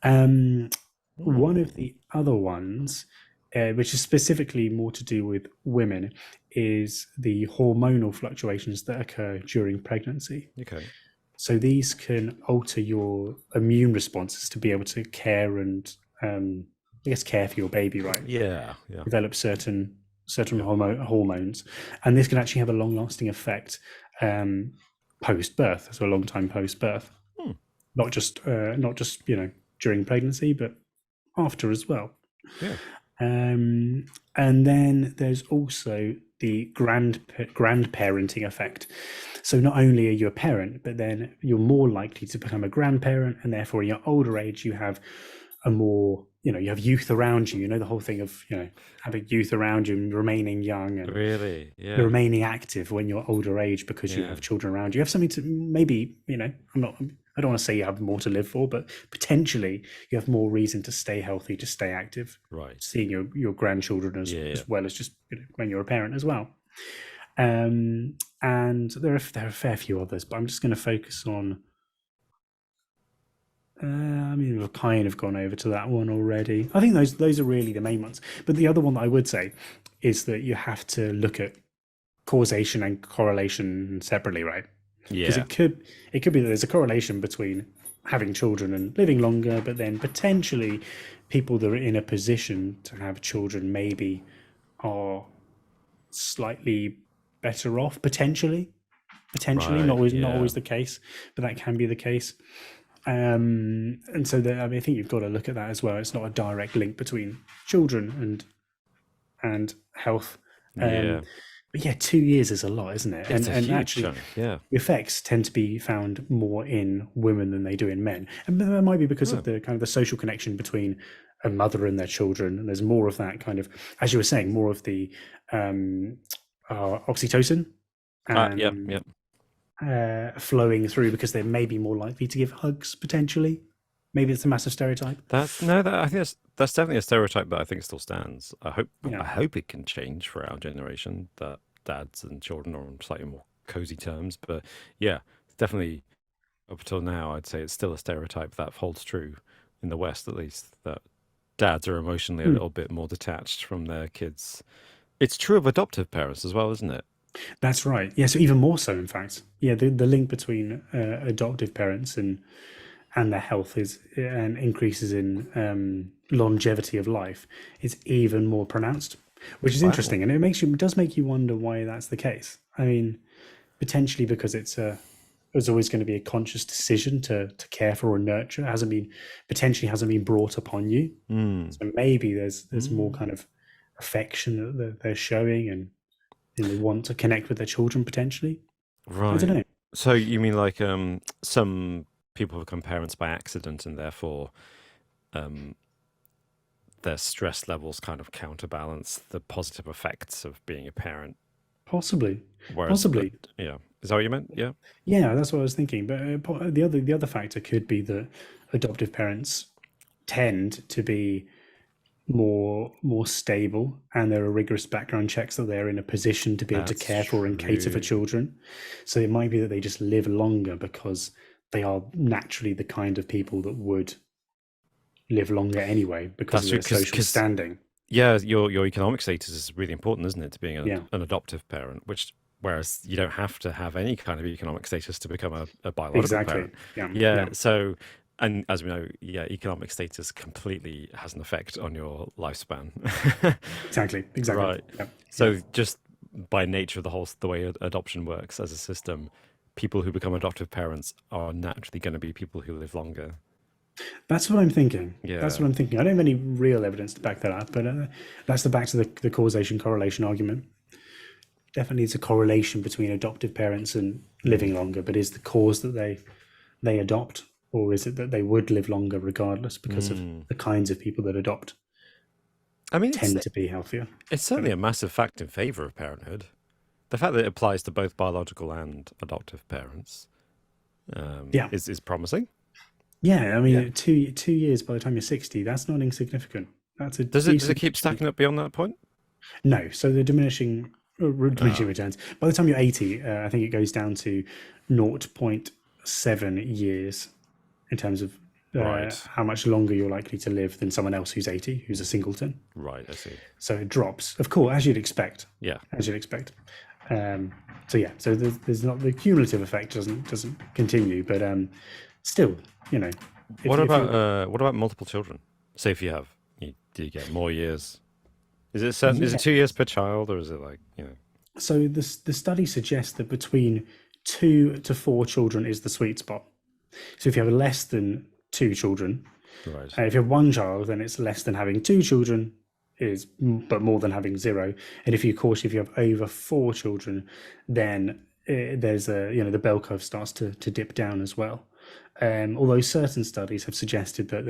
Um, One of the other ones, which is specifically more to do with women, is the hormonal fluctuations that occur during pregnancy. Okay. So these can alter your immune responses to be able to care and I guess care for your baby, right? Yeah, yeah, Develop certain yeah. hormones, and this can actually have a long lasting effect post birth, so a long time post birth, Hmm. not just during pregnancy, but after as well. Yeah. And then there's also the grandparenting effect. So not only are you a parent, but then you're more likely to become a grandparent, and therefore in your older age you have a more you have youth around you. The whole thing of having youth around you and remaining young and Really? you're Yeah. remaining active when you're older age because you Yeah. have children around you. You have something to maybe I don't want to say you have more to live for, but potentially you have more reason to stay healthy, to stay active, Right. seeing your grandchildren Yeah, yeah. as well as just when you're a parent as well. And there are a fair few others, but I'm just going to focus on. I mean, we've kind of gone over to that one already. I think those are really the main ones. But the other one that I would say is that you have to look at causation and correlation separately, right? Because Yeah. it could be that there's a correlation between having children and living longer, but then potentially people that are in a position to have children maybe are slightly better off potentially Right. not Yeah. always the case, but that can be the case. And so I mean, I think you've got to look at that as well. It's not a direct link between children and health. Yeah. But yeah, 2 years is a lot, isn't it? It's a And huge actually, chunk. Yeah. the effects tend to be found more in women than they do in men, and that might be because Oh, of the kind of the social connection between a mother and their children. And there's more of that kind of, as you were saying, more of the um, oxytocin yep, and yep. flowing through because they're maybe more likely to give hugs potentially. Maybe it's a massive stereotype. That's no, that I think that's definitely a stereotype, but I think it still stands. Yeah, I hope it can change for our generation that dads and children are on slightly more cozy terms. But yeah, definitely up until now, I'd say it's still a stereotype that holds true in the West, at least, that dads are emotionally a mm, little bit more detached from their kids. It's true of adoptive parents as well, isn't it? that's right. Yeah, so even more so, in fact. Yeah, the link between adoptive parents and their health is and increases in longevity of life is even more pronounced, which is Wow. interesting, and it does make you wonder why that's the case. I mean, potentially because it's always going to be a conscious decision to care for or nurture. It hasn't been brought upon you. Mm. So maybe there's more Mm. kind of affection that they're showing, and they want to connect with their children potentially. I don't Right. know. So you mean like some people become parents by accident and therefore um their stress levels kind of counterbalance the positive effects of being a parent. Possibly, Whereas, possibly. yeah, is that what you meant? Yeah. Yeah, that's what I was thinking. But the other factor could be that adoptive parents tend to be more stable, and there are rigorous background checks that they're in a position to be able to That's care for and cater for true. children. So it might be that they just live longer because they are naturally the kind of people that would live longer anyway because That's of true their because social standing. yeah, your economic status is really important, isn't it, to being Yeah, an adoptive parent? Which whereas you don't have to have any kind of economic status to become a biological exactly. parent. Yeah, Yeah. yeah, So, and as we know, yeah, economic status completely has an effect on your lifespan. exactly. Right. Yeah, yeah. So just by nature of the way adoption works as a system, people who become adoptive parents are naturally going to be people who live longer. That's what I'm thinking. That's Yeah. what I'm thinking. I don't have any real evidence to back that up, but that's the back to the causation correlation argument. Definitely, it's a correlation between adoptive parents and living Mm. longer. But is the cause that they adopt, or is it that they would live longer regardless because of Mm. the kinds of people that adopt I mean, tend to be healthier? it's Don't certainly know. a massive fact in favor of parenthood. The fact that it applies to both biological and adoptive parents Yeah, is promising. yeah. I Yeah. mean, 2 years by the time you're 60, that's not insignificant. That's a Does it decent keep chunk. stacking up beyond that point? No, so the diminishing Ah, returns. By the time you're 80, I think it goes down to 0.7 years in terms of right. how much longer you're likely to live than someone else who's 80, who's a singleton. Right, I see. So it drops, of course, as you'd expect. Yeah. As you'd expect. Um, so yeah, so there's not the cumulative effect doesn't continue, but still, you know, if you're What about multiple children? Say if you have, do you get more years? Is it certain? Is yeah. it 2 years per child, or is it like So the study suggests that between 2 to 4 children is the sweet spot. So if you have less than 2 children, right? if you have one child, then it's less than having 2 children, but more than having zero. And if you have over 4 children, then there's the bell curve starts to dip down as well. Although certain studies have suggested that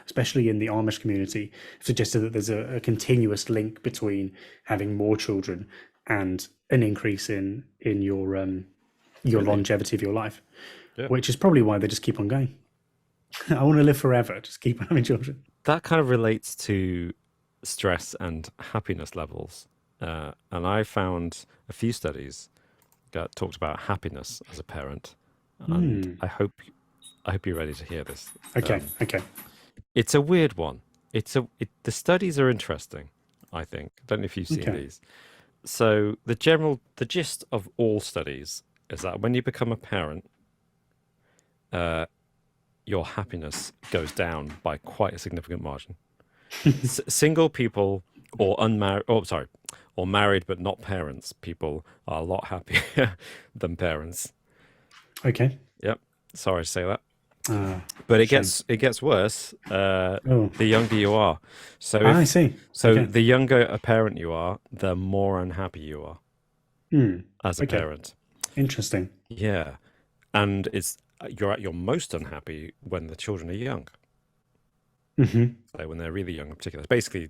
especially in the Amish community, suggested that there's a continuous link between having more children and an increase in your Really? longevity of your life, Yeah. which is probably why they just keep on going. I want to live forever. Just keep on having children. That kind of relates to stress and happiness levels, and I found a few studies that talked about happiness as a parent, and I hope you're ready to hear this. Okay, okay. It's a weird one. The studies are interesting, I think. I don't know if you've seen Okay. these. So the gist of all studies is that when you become a parent, your happiness goes down by quite a significant margin. Single people or unmarried, or married but not parents people are a lot happier than parents. Okay. Yep. Sorry to say that. Uh, But Shame. it gets worse Oh, the younger you are. So I see. Okay. the younger a parent you are, the more unhappy you are as a Okay. parent. Interesting. Yeah, and it's you're at your most unhappy when the children are young. So when they're really young, in particular. Basically,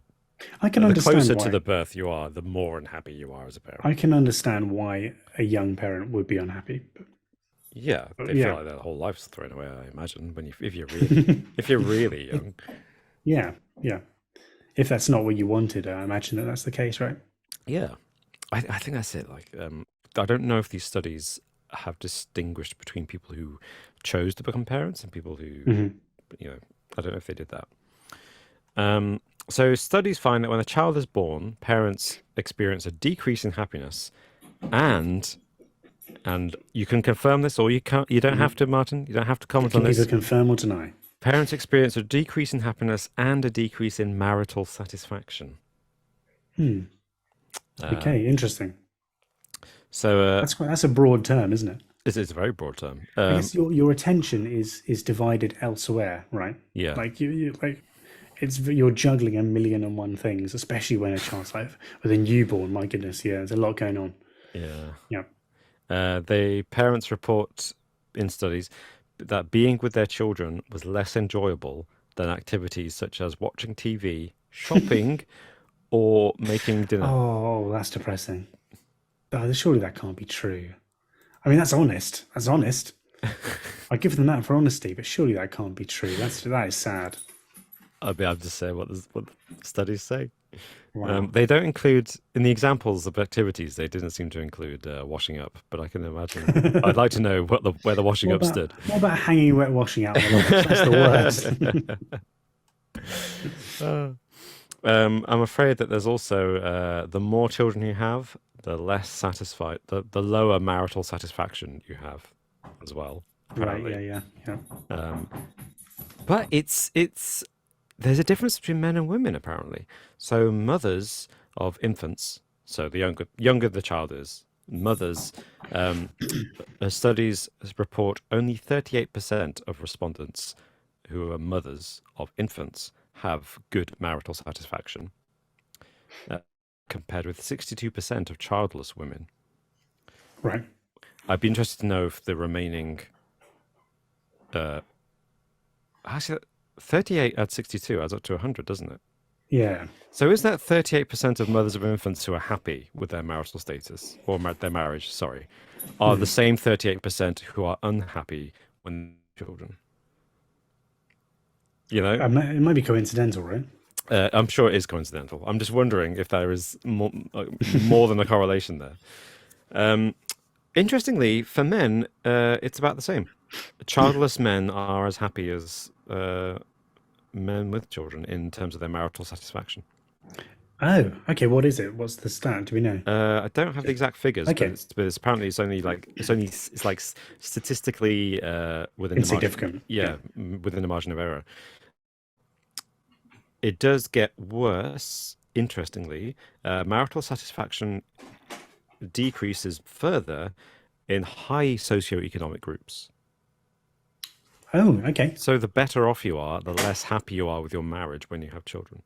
I can the understand closer to why. the birth you are, the more unhappy you are as a parent. I can understand why a young parent would be unhappy. Yeah, But they feel yeah. like their whole life's thrown away. I imagine if you're really young. Yeah. Yeah. If that's not what you wanted, I imagine that that's the case, right? Yeah, I think that's it. Like, I don't know if these studies have distinguished between people who chose to become parents and people who, I don't know if they did that. So studies find that when a child is born, parents experience a decrease in happiness, and you can confirm this, or you can't. You don't have to, Martin. You don't have to You comment on can either this. confirm or deny. Parents experience a decrease in happiness and a decrease in marital satisfaction. Okay. Interesting. So That's a broad term, isn't it? it's a very broad term. I guess your attention is divided elsewhere, right? Yeah. Like you like you're juggling 1,000,001 things, especially when a child's like with a newborn. My goodness, yeah, there's a lot going on. Yeah. Yeah. The parents report in studies that being with their children was less enjoyable than activities such as watching TV, shopping, or making dinner. Oh, that's depressing. Oh, surely that can't be true. I mean, that's honest. That's honest. I give them that for honesty, but surely that can't be true. That is sad. I'll be able to say what the studies say. Wow. They don't include, in the examples of activities, they didn't seem to include washing up, but I can imagine. I'd like to know where the washing up stood. What about hanging wet washing out on the ledge? That's the worst. I'm afraid that there's also the more children you have, the less satisfied, the lower marital satisfaction you have as well. Right? Apparently. Yeah. But it's there's a difference between men and women apparently. So mothers of infants, so the younger the child is, mothers, studies report only 38% of respondents who are mothers of infants have good marital satisfaction, compared with 62% of childless women. Right. I'd be interested to know if the remaining, actually, 38 at 62 adds up to 100, doesn't it? Yeah. So is that 38% of mothers of infants who are happy with their marital status, or their marriage, sorry, are the same 38% who are unhappy when children? You know? It might be coincidental, right? I'm sure it is coincidental. I'm just wondering if there is more than a correlation there. Interestingly, for men, it's about the same. Childless men are as happy as men with children in terms of their marital satisfaction. Oh, okay. What is it? What's the stat? Do we know? I don't have the exact figures, Okay. but it's apparently it's like statistically within Insignificant. the within the margin of error. It does get worse. Interestingly, marital satisfaction decreases further in high socioeconomic groups. Oh, okay. So the better off you are, the less happy you are with your marriage when you have children.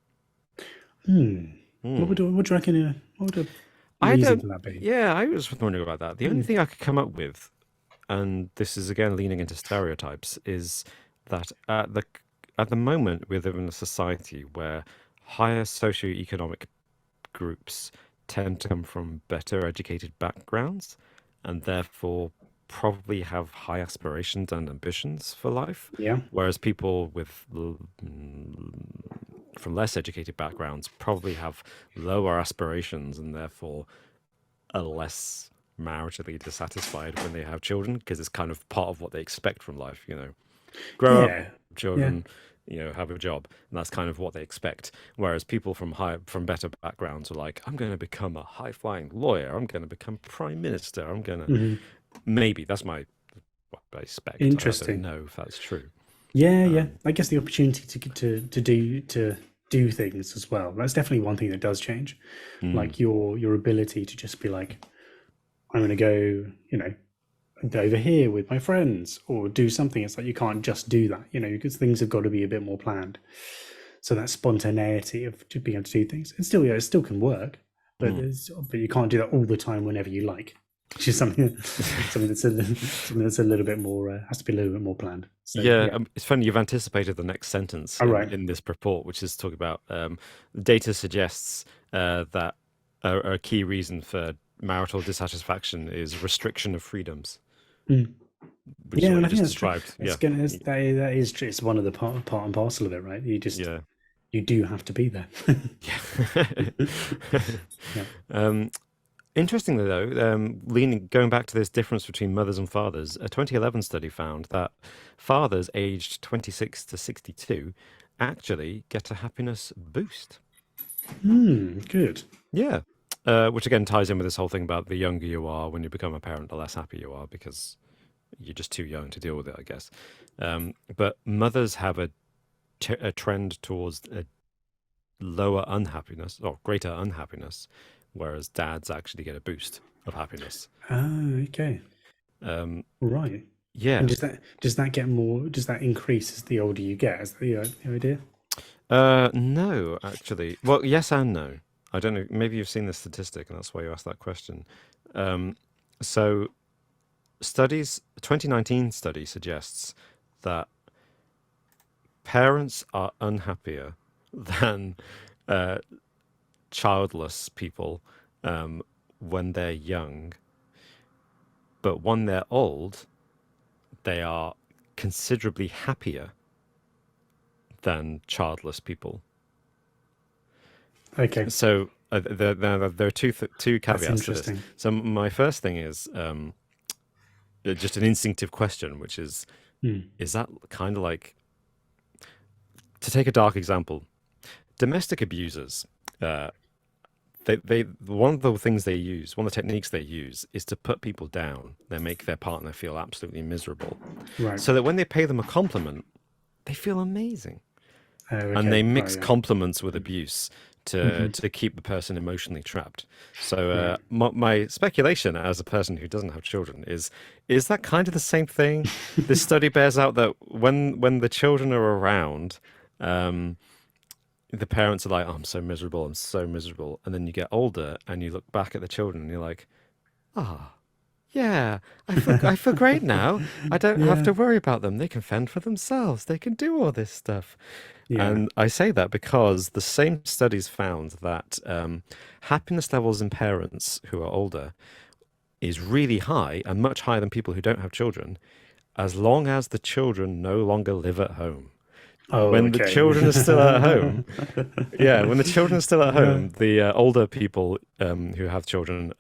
What do you reckon? What would a reason for that be? Yeah, I was wondering about that. The only thing I could come up with, and this is again leaning into stereotypes, is that at the moment we live in a society where higher socioeconomic groups tend to come from better educated backgrounds and therefore probably have high aspirations and ambitions for life. Yeah. Whereas people from less educated backgrounds probably have lower aspirations and therefore are less maritally dissatisfied when they have children because it's kind of part of what they expect from life, grow up, children, have a job, and that's kind of what they expect. Whereas people from better backgrounds are like, I'm going to become a high-flying lawyer, I'm going to become prime minister, I'm going to maybe that's what I expect. Interesting. I don't know if that's true. Yeah. I guess the opportunity to do things as well. That's definitely one thing that does change. Like your ability to just be like, I'm going to go, over here with my friends or do something. It's like you can't just do that, because things have got to be a bit more planned. So that spontaneity of being able to do things, it still can work, but you can't do that all the time whenever you like. Which is something that's a little bit more has to be a little bit more planned. So, it's funny you've anticipated the next sentence in this report, which is talking about data suggests that a key reason for marital dissatisfaction is restriction of freedoms. Which is what you just described. That is true. It's one of the part and parcel of it, right? You just you do have to be there. Interestingly, though, going back to this difference between mothers and fathers, a 2011 study found that fathers aged 26 to 62 actually get a happiness boost. Good. Yeah. Which again ties in with this whole thing about the younger you are when you become a parent, the less happy you are because you're just too young to deal with it, I guess. But mothers have a trend towards a lower unhappiness or greater unhappiness, whereas dads actually get a boost of happiness. Oh, okay. Right. Yeah. And does that get more? Does that increase as the older you get? Is that the idea? No, actually. Well, yes and no. I don't know. Maybe you've seen the statistic, and that's why you asked that question. So studies, a 2019 study suggests that parents are unhappier than uh, childless people when they're young, but when they're old, they are considerably happier than childless people. Okay, So there are two that's caveats to this. interesting. So my first thing is just an instinctive question, which Hmm. is that kind of like, to take a dark example, domestic abusers. Uh, they one of the things they use, one of the techniques they use, is to put people down. They make their partner feel absolutely miserable, Right. so that when they pay them a compliment, they feel amazing. And Okay. they Right. mix Yeah. compliments with abuse to Hmm. to keep the person emotionally trapped. So Right. my speculation as a person who doesn't have children is that kind of the same thing. This study bears out that when the children are around, um, the parents are like, oh, I'm so miserable, and then you get older and you look back at the children and you're like, ah. Yeah, I feel great now. I don't have Yeah. to worry about them. They can fend for themselves. They can do all this stuff. Yeah. And I say that because the same studies found that happiness levels in parents who are older is really high and much higher than people who don't have children, as long as the children no longer live at home. Oh. When the Okay. children are still at home, yeah, when the children are still at Yeah. home, the older people who have children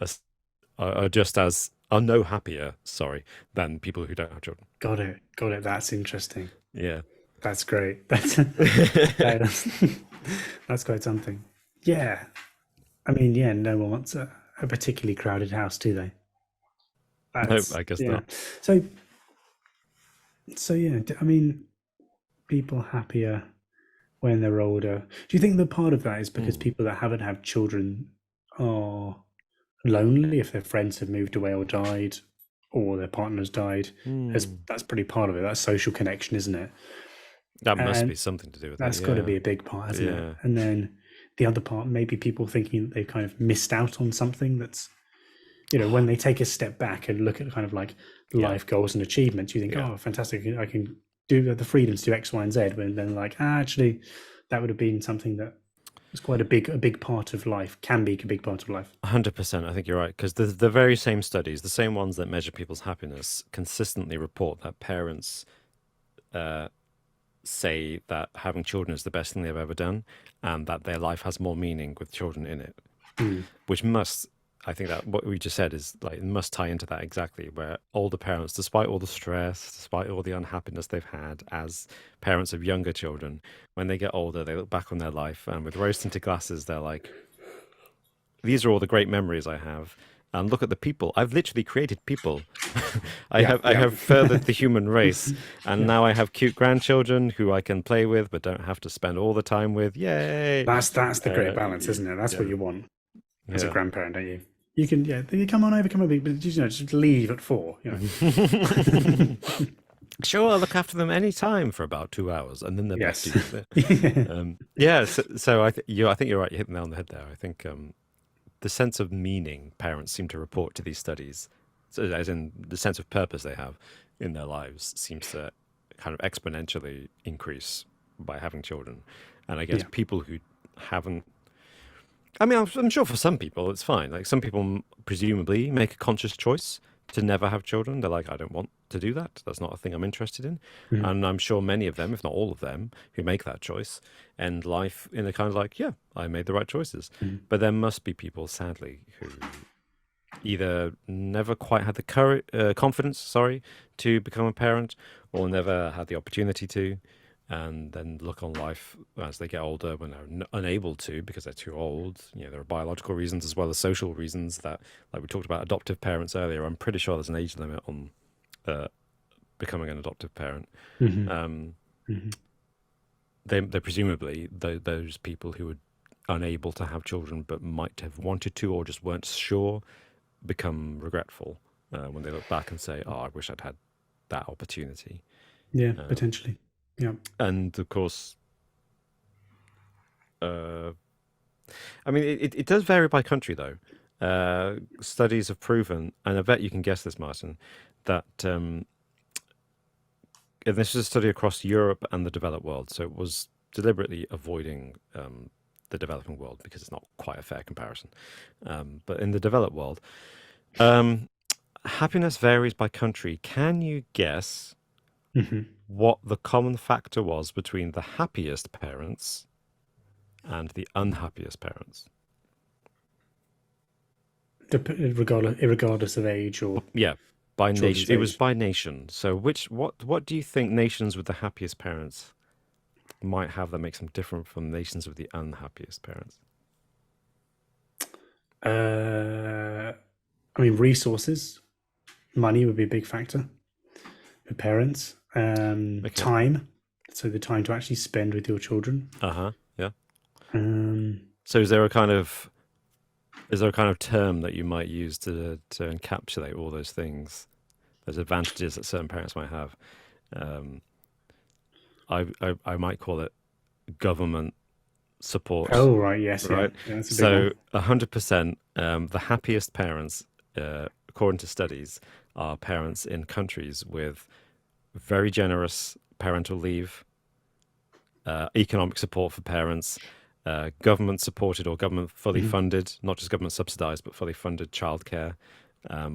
are just as are no happier, sorry, than people who don't have children. Got it. Got it. That's interesting. Yeah. That's great. That's that's quite something. Yeah. I mean, yeah. No one wants a particularly crowded house, do they? No, That's I guess yeah. not. So yeah. I mean, people happier when they're older. Do you think that part of that is because Mm. people that haven't had children are lonely if their friends have moved away or died, or their partner's died? Mm. That's pretty part of it. That's social connection, isn't it? That must be And something to do with it. that's got to Yeah. be a big part, hasn't it? Yeah. And then the other part, maybe people thinking that they've kind of missed out on something that's, when they take a step back and look at kind of like Yeah. life goals and achievements, you think, Yeah. oh, fantastic, I can do the freedoms to do X, Y, and Z. When then like, actually, that would have been something that was quite a big part of life, can be a big part of life. 100%. I think you're right. Because the very same studies, the same ones that measure people's happiness, consistently report that parents uh, say that having children is the best thing they've ever done and that their life has more meaning with children in it, Mm. which must, I think that what we just said is like, it must tie into that exactly, where older parents, despite all the stress, despite all the unhappiness they've had as parents of younger children, when they get older, they look back on their life and with rose tinted glasses, they're like, these are all the great memories I have. And look at the people. I've literally created people. Yeah, I yeah. have furthered the human race, and Yeah. now I have cute grandchildren who I can play with, but don't have to spend all the time with. Yay! That's the great balance, isn't it? That's what Yeah, you want as a yeah. grandparent, don't you? You can, yeah, you come on over, but just leave at 4. Sure, I'll look after them any time for about 2 hours, and then they're back to Yes. you. Yeah, so I think you're right. You hit the nail on the head there. I think the sense of meaning parents seem to report to these studies, so as in the sense of purpose they have in their lives, seems to kind of exponentially increase by having children. And I guess Yeah. people who haven't, I mean, I'm sure for some people it's fine. Like some people presumably make a conscious choice to never have children. They're like, I don't want to do that. That's not a thing I'm interested in. Mhm. And I'm sure many of them, if not all of them, who make that choice end life in a kind of like, yeah, I made the right choices. Mhm. But there must be people, sadly, who either never quite had the courage, confidence, sorry, to become a parent, or never had the opportunity to, and then look on life as they get older when they're unable to because they're too old. You know, there are biological reasons as well as social reasons that, like we talked about adoptive parents earlier. I'm pretty sure there's an age limit on becoming an adoptive parent. Mhm. Um, Mhm. they're presumably those people who were unable to have children but might have wanted to or just weren't sure become regretful when they look back and say, "Oh, I wish I'd had that opportunity." Yeah, potentially. Yeah. And of course, I mean, it does vary by country, though. Studies have proven, and I bet you can guess this, Martin, that, and this was a study across Europe and the developed world, so it was deliberately avoiding the developing world because it's not quite a fair comparison. But in the developed world, happiness varies by country. Can you guess what the common factor was between the happiest parents and the unhappiest parents? Regardless of age or Yeah, by children's nation. It was age. by nation. So what do you think nations with the happiest parents might have that makes them different from nations with the unhappiest parents? I mean, resources, money would be a big factor for parents. Okay. Time, so the time to actually spend with your children. Yeah. Um, So is there a kind of term that you might use to encapsulate all those things, those advantages that certain parents might have? I might call it government support. oh, right, yes, Right. yeah, that's a big So one. 100%, the happiest parents, according to studies, are parents in countries with very generous parental leave, economic support for parents, government supported or government fully funded, not just government subsidized, but fully funded childcare,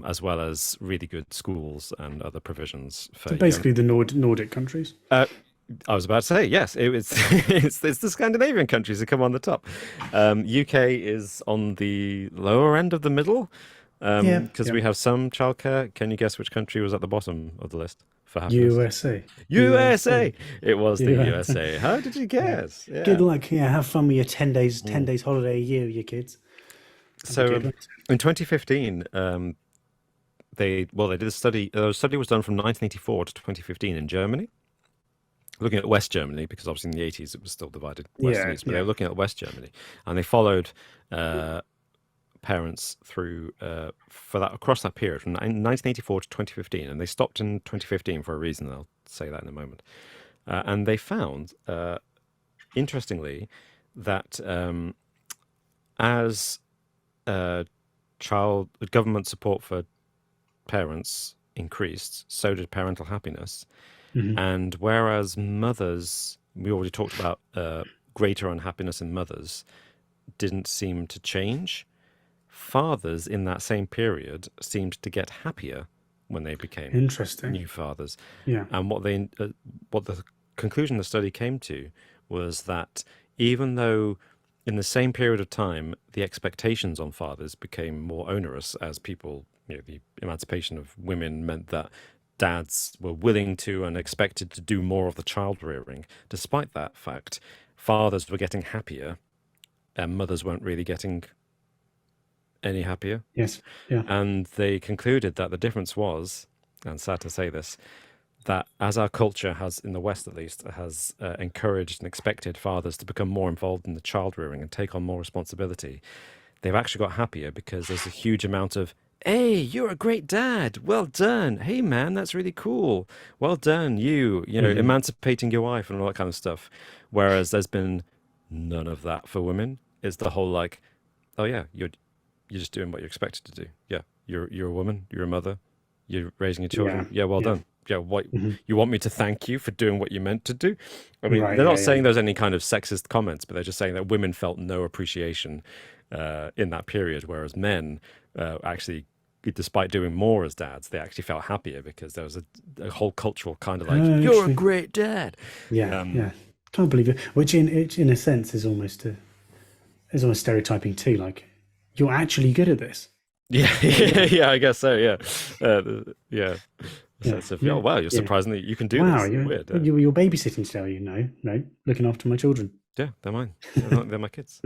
as well as really good schools and other provisions for So young. basically, the Nordic countries. I was about to say, yes, it's the Scandinavian countries that come on the top. UK is on the lower end of the middle because we have some childcare. Can you guess which country was at the bottom of the list for happiness? USA. USA. It was the USA. USA. How did you guess? Yeah. Good luck. Yeah, have fun with your 10 days holiday a year with your kids. So in 2015, they did a study. The study was done from 1984 to 2015 in Germany, looking at West Germany, because obviously in the 80s it was still divided West and East, but they were looking at West Germany, and they followed parents through for that across that period from 1984 to 2015, and they stopped in 2015 for a reason. I'll say that in a moment. And they found, interestingly, that as government support for parents increased, so did parental happiness. And whereas mothers, we already talked about greater unhappiness in mothers, didn't seem to change, fathers in that same period seemed to get happier when they became Interesting. new fathers. Yeah. And what the conclusion the study came to was that even though in the same period of time the expectations on fathers became more onerous as people, the emancipation of women meant that dads were willing to and expected to do more of the child rearing. Despite that fact, fathers were getting happier and mothers weren't really getting any happier. Yes. Yeah. And they concluded that the difference was, and sad to say this, that as our culture has, in the West at least, has encouraged and expected fathers to become more involved in the child rearing and take on more responsibility, they've actually got happier because there's a huge amount of, hey, you're a great dad. Well done. Hey, man, that's really cool. Well done, you know, emancipating your wife and all that kind of stuff. Whereas there's been none of that for women. It's the whole like, oh yeah, you're just doing what you're expected to do. Yeah, you're a woman. You're a mother. You're raising your children. Yeah, well done. Yeah, what you want me to thank you for doing what you meant to do? I mean, they're not saying there's any kind of sexist comments, but they're just saying that women felt no appreciation in that period, whereas men actually, despite doing more as dads, they actually felt happier because there was a whole cultural kind of like, you're a great dad. Yeah. Can't believe it. Which in a sense is almost stereotyping too. Like, you're actually good at this. Yeah, I guess so. Yeah, yeah. Sense of, oh wow, you're surprisingly you can do this. Weird. You're babysitting today. No, looking after my children. Yeah, they're mine. They're my kids.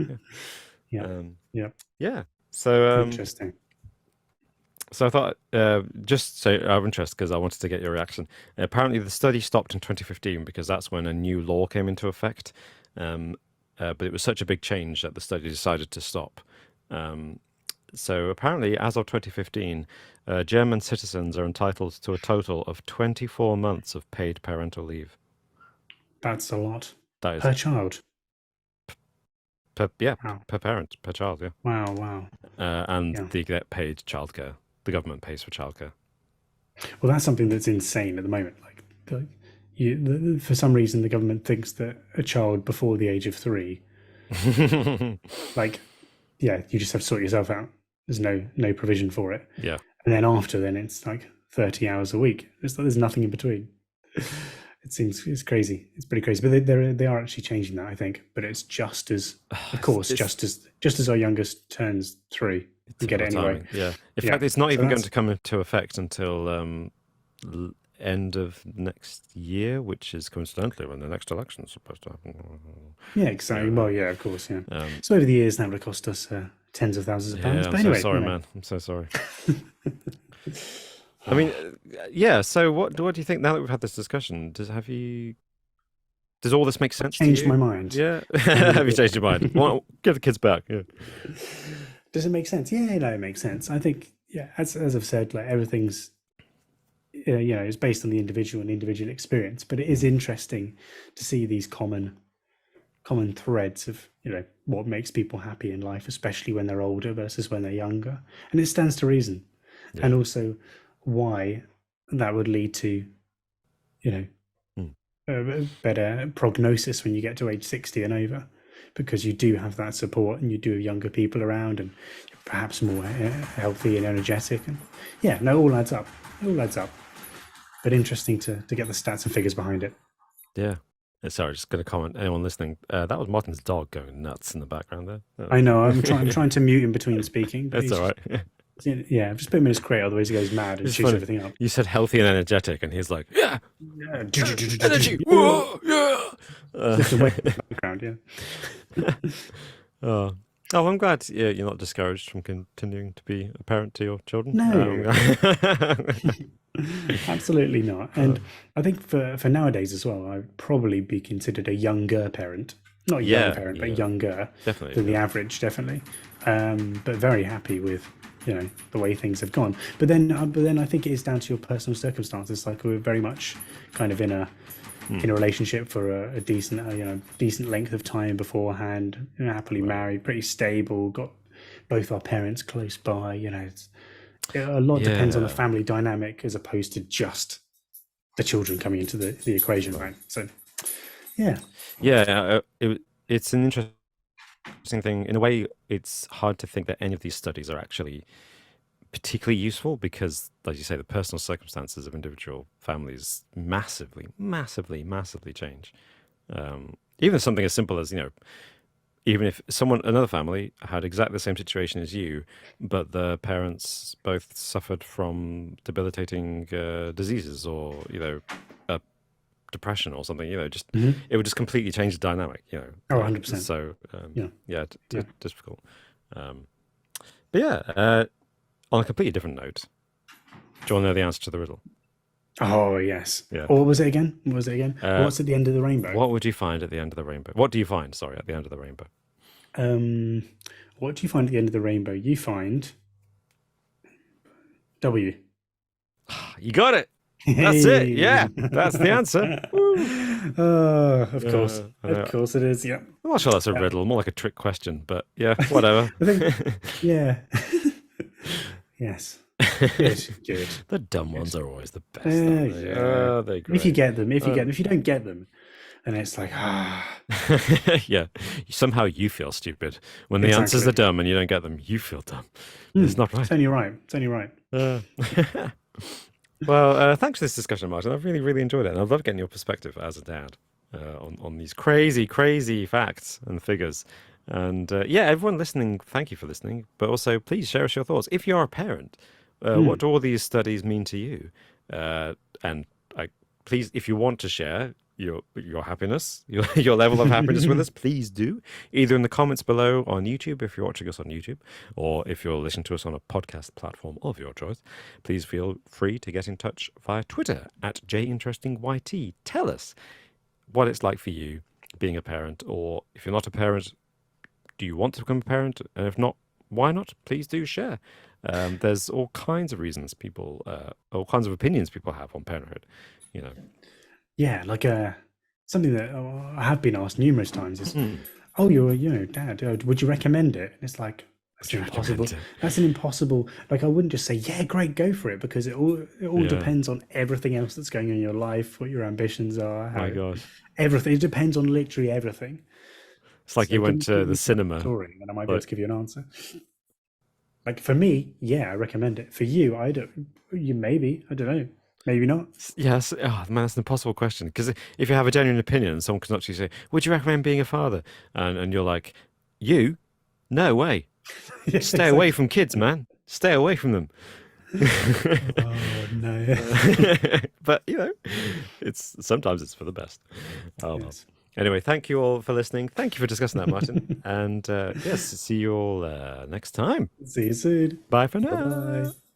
Yeah. Yeah. So interesting. So I thought, just so out of interest, because I wanted to get your reaction. Apparently, the study stopped in 2015 because that's when a new law came into effect. But it was such a big change that the study decided to stop. So apparently, as of 2015, German citizens are entitled to a total of 24 months of paid parental leave. That's a lot. That is per child. Per parent, per child, yeah. Wow. And they get paid childcare. The government pays for childcare. Well, that's something that's insane at the moment. Like, for some reason, the government thinks that a child before the age of 3, like, yeah, you just have to sort yourself out. There's no provision for it. Yeah. And then after, then it's like 30 hours a week. There's nothing in between. It seems it's crazy. It's pretty crazy. But they are actually changing that, I think. But it's just as, of course, just as our youngest turns 3, we get it anyway. Timing. Yeah. In fact, it's not So even going that's- to come into effect until end of next year, which is coincidentally when the next election is supposed to happen. Yeah, exactly. Well, yeah, of course, yeah. Um, So over the years, that would have cost us tens of thousands of pounds. Yeah, But I'm anyway, so sorry, you know. man. I'm so sorry. I mean, yeah. So, what do you think now that we've had this discussion? Does all this make sense to you? Changed my mind. Yeah. Have you changed your mind? Well, give the kids back. Yeah. Does it make sense? Yeah, no, it makes sense. I think, yeah, as I've said, like everything's, it's based on the individual and individual experience. But it is interesting to see these common threads of what makes people happy in life, especially when they're older versus when they're younger. And it stands to reason, and also why that would lead to, a better prognosis when you get to age 60 and over, because you do have that support and you do have younger people around and you're perhaps more healthy and energetic. And yeah, no, it all adds up. It all adds up. But interesting to get the stats and figures behind it. Yeah. Sorry, just going to comment. Anyone listening? That was Martin's dog going nuts in the background there. I know. I'm trying to mute him between speaking. But That's all right. Yeah, I've just put him in his crate, otherwise he goes mad and It's shoots funny. everything up. You said healthy and energetic, and he's like, yeah, energy. Yeah. Whoa, yeah. Just away from the background, yeah. Oh, I'm glad you're not discouraged from continuing to be a parent to your children. No. Absolutely not. And I think for nowadays as well, I'd probably be considered a younger parent. Not a young parent, but younger definitely than the average, definitely. But very happy with the way things have gone. But then I think it is down to your personal circumstances. Like we're very much kind of in a relationship for a decent length of time beforehand. Happily married, pretty stable. Got both our parents close by. It's, a lot depends on the family dynamic as opposed to just the children coming into the equation, right? So, yeah. It's an interesting thing. In a way, it's hard to think that any of these studies are actually particularly useful because, like you say, the personal circumstances of individual families massively change. Even something as simple as, even if another family had exactly the same situation as you, but the parents both suffered from debilitating diseases or, depression or something, it would just completely change the dynamic, 100%. So, Yeah. difficult. But yeah, on a completely different note, do you want to know the answer to the riddle? Oh, yes. Yeah. Or what was it again? What's at the end of the rainbow? What would you find at the end of the rainbow? What do you find, sorry, at the end of the rainbow? What do you find at the end of the rainbow? You find W. You got it. That's it. Yeah, that's the answer. Of course. Of course it is. Yeah. I'm not sure that's a riddle, more like a trick question, but yeah, whatever. I think, yeah. Yes. Good. The dumb ones are always the best. Yeah. They're great. If you get them, if you don't get them, and it's like, Yeah, somehow you feel stupid. When the answers are dumb and you don't get them, you feel dumb. It's not right. It's only right. It's only right. Well, thanks for this discussion, Martin. I've really enjoyed it. And I've loved getting your perspective as a dad on these crazy facts and figures. And everyone listening, thank you for listening. But also, please share us your thoughts. If you're a parent, what do all these studies mean to you? And please, if you want to share your happiness, your level of happiness with us, please do. Either in the comments below on YouTube, if you're watching us on YouTube, or if you're listening to us on a podcast platform of your choice, please feel free to get in touch via Twitter at JInterestingYT. Tell us what it's like for you being a parent, or if you're not a parent, do you want to become a parent? And if not, why not? Please do share. There's all kinds of reasons all kinds of opinions people have on parenthood, Yeah, like something that I have been asked numerous times is, oh, you're Dad, would you recommend it? And it's like, That's Would you impossible. recommend it? That's an impossible. Like, I wouldn't just say, yeah, great, go for it, because it all Yeah. depends on everything else that's going on in your life, what your ambitions are, My gosh. everything. It depends on literally everything. It's like So you went give to the me some cinema. story, and I might be able Like, to give you an answer. Like, for me, yeah, I recommend it. For you, I don't. You maybe, I don't know, maybe not. yes. Oh, man, that's an impossible question. Because if you have a genuine opinion, someone can actually say, would you recommend being a father? And you're like, you? No way. Yeah, Stay away exactly. from kids, man. Stay away from them. Oh no. But it's sometimes it's for the best. Oh well. Yes. Anyway, thank you all for listening. Thank you for discussing that, Martin. And yes, see you all next time. See you soon. Bye for Bye now. bye.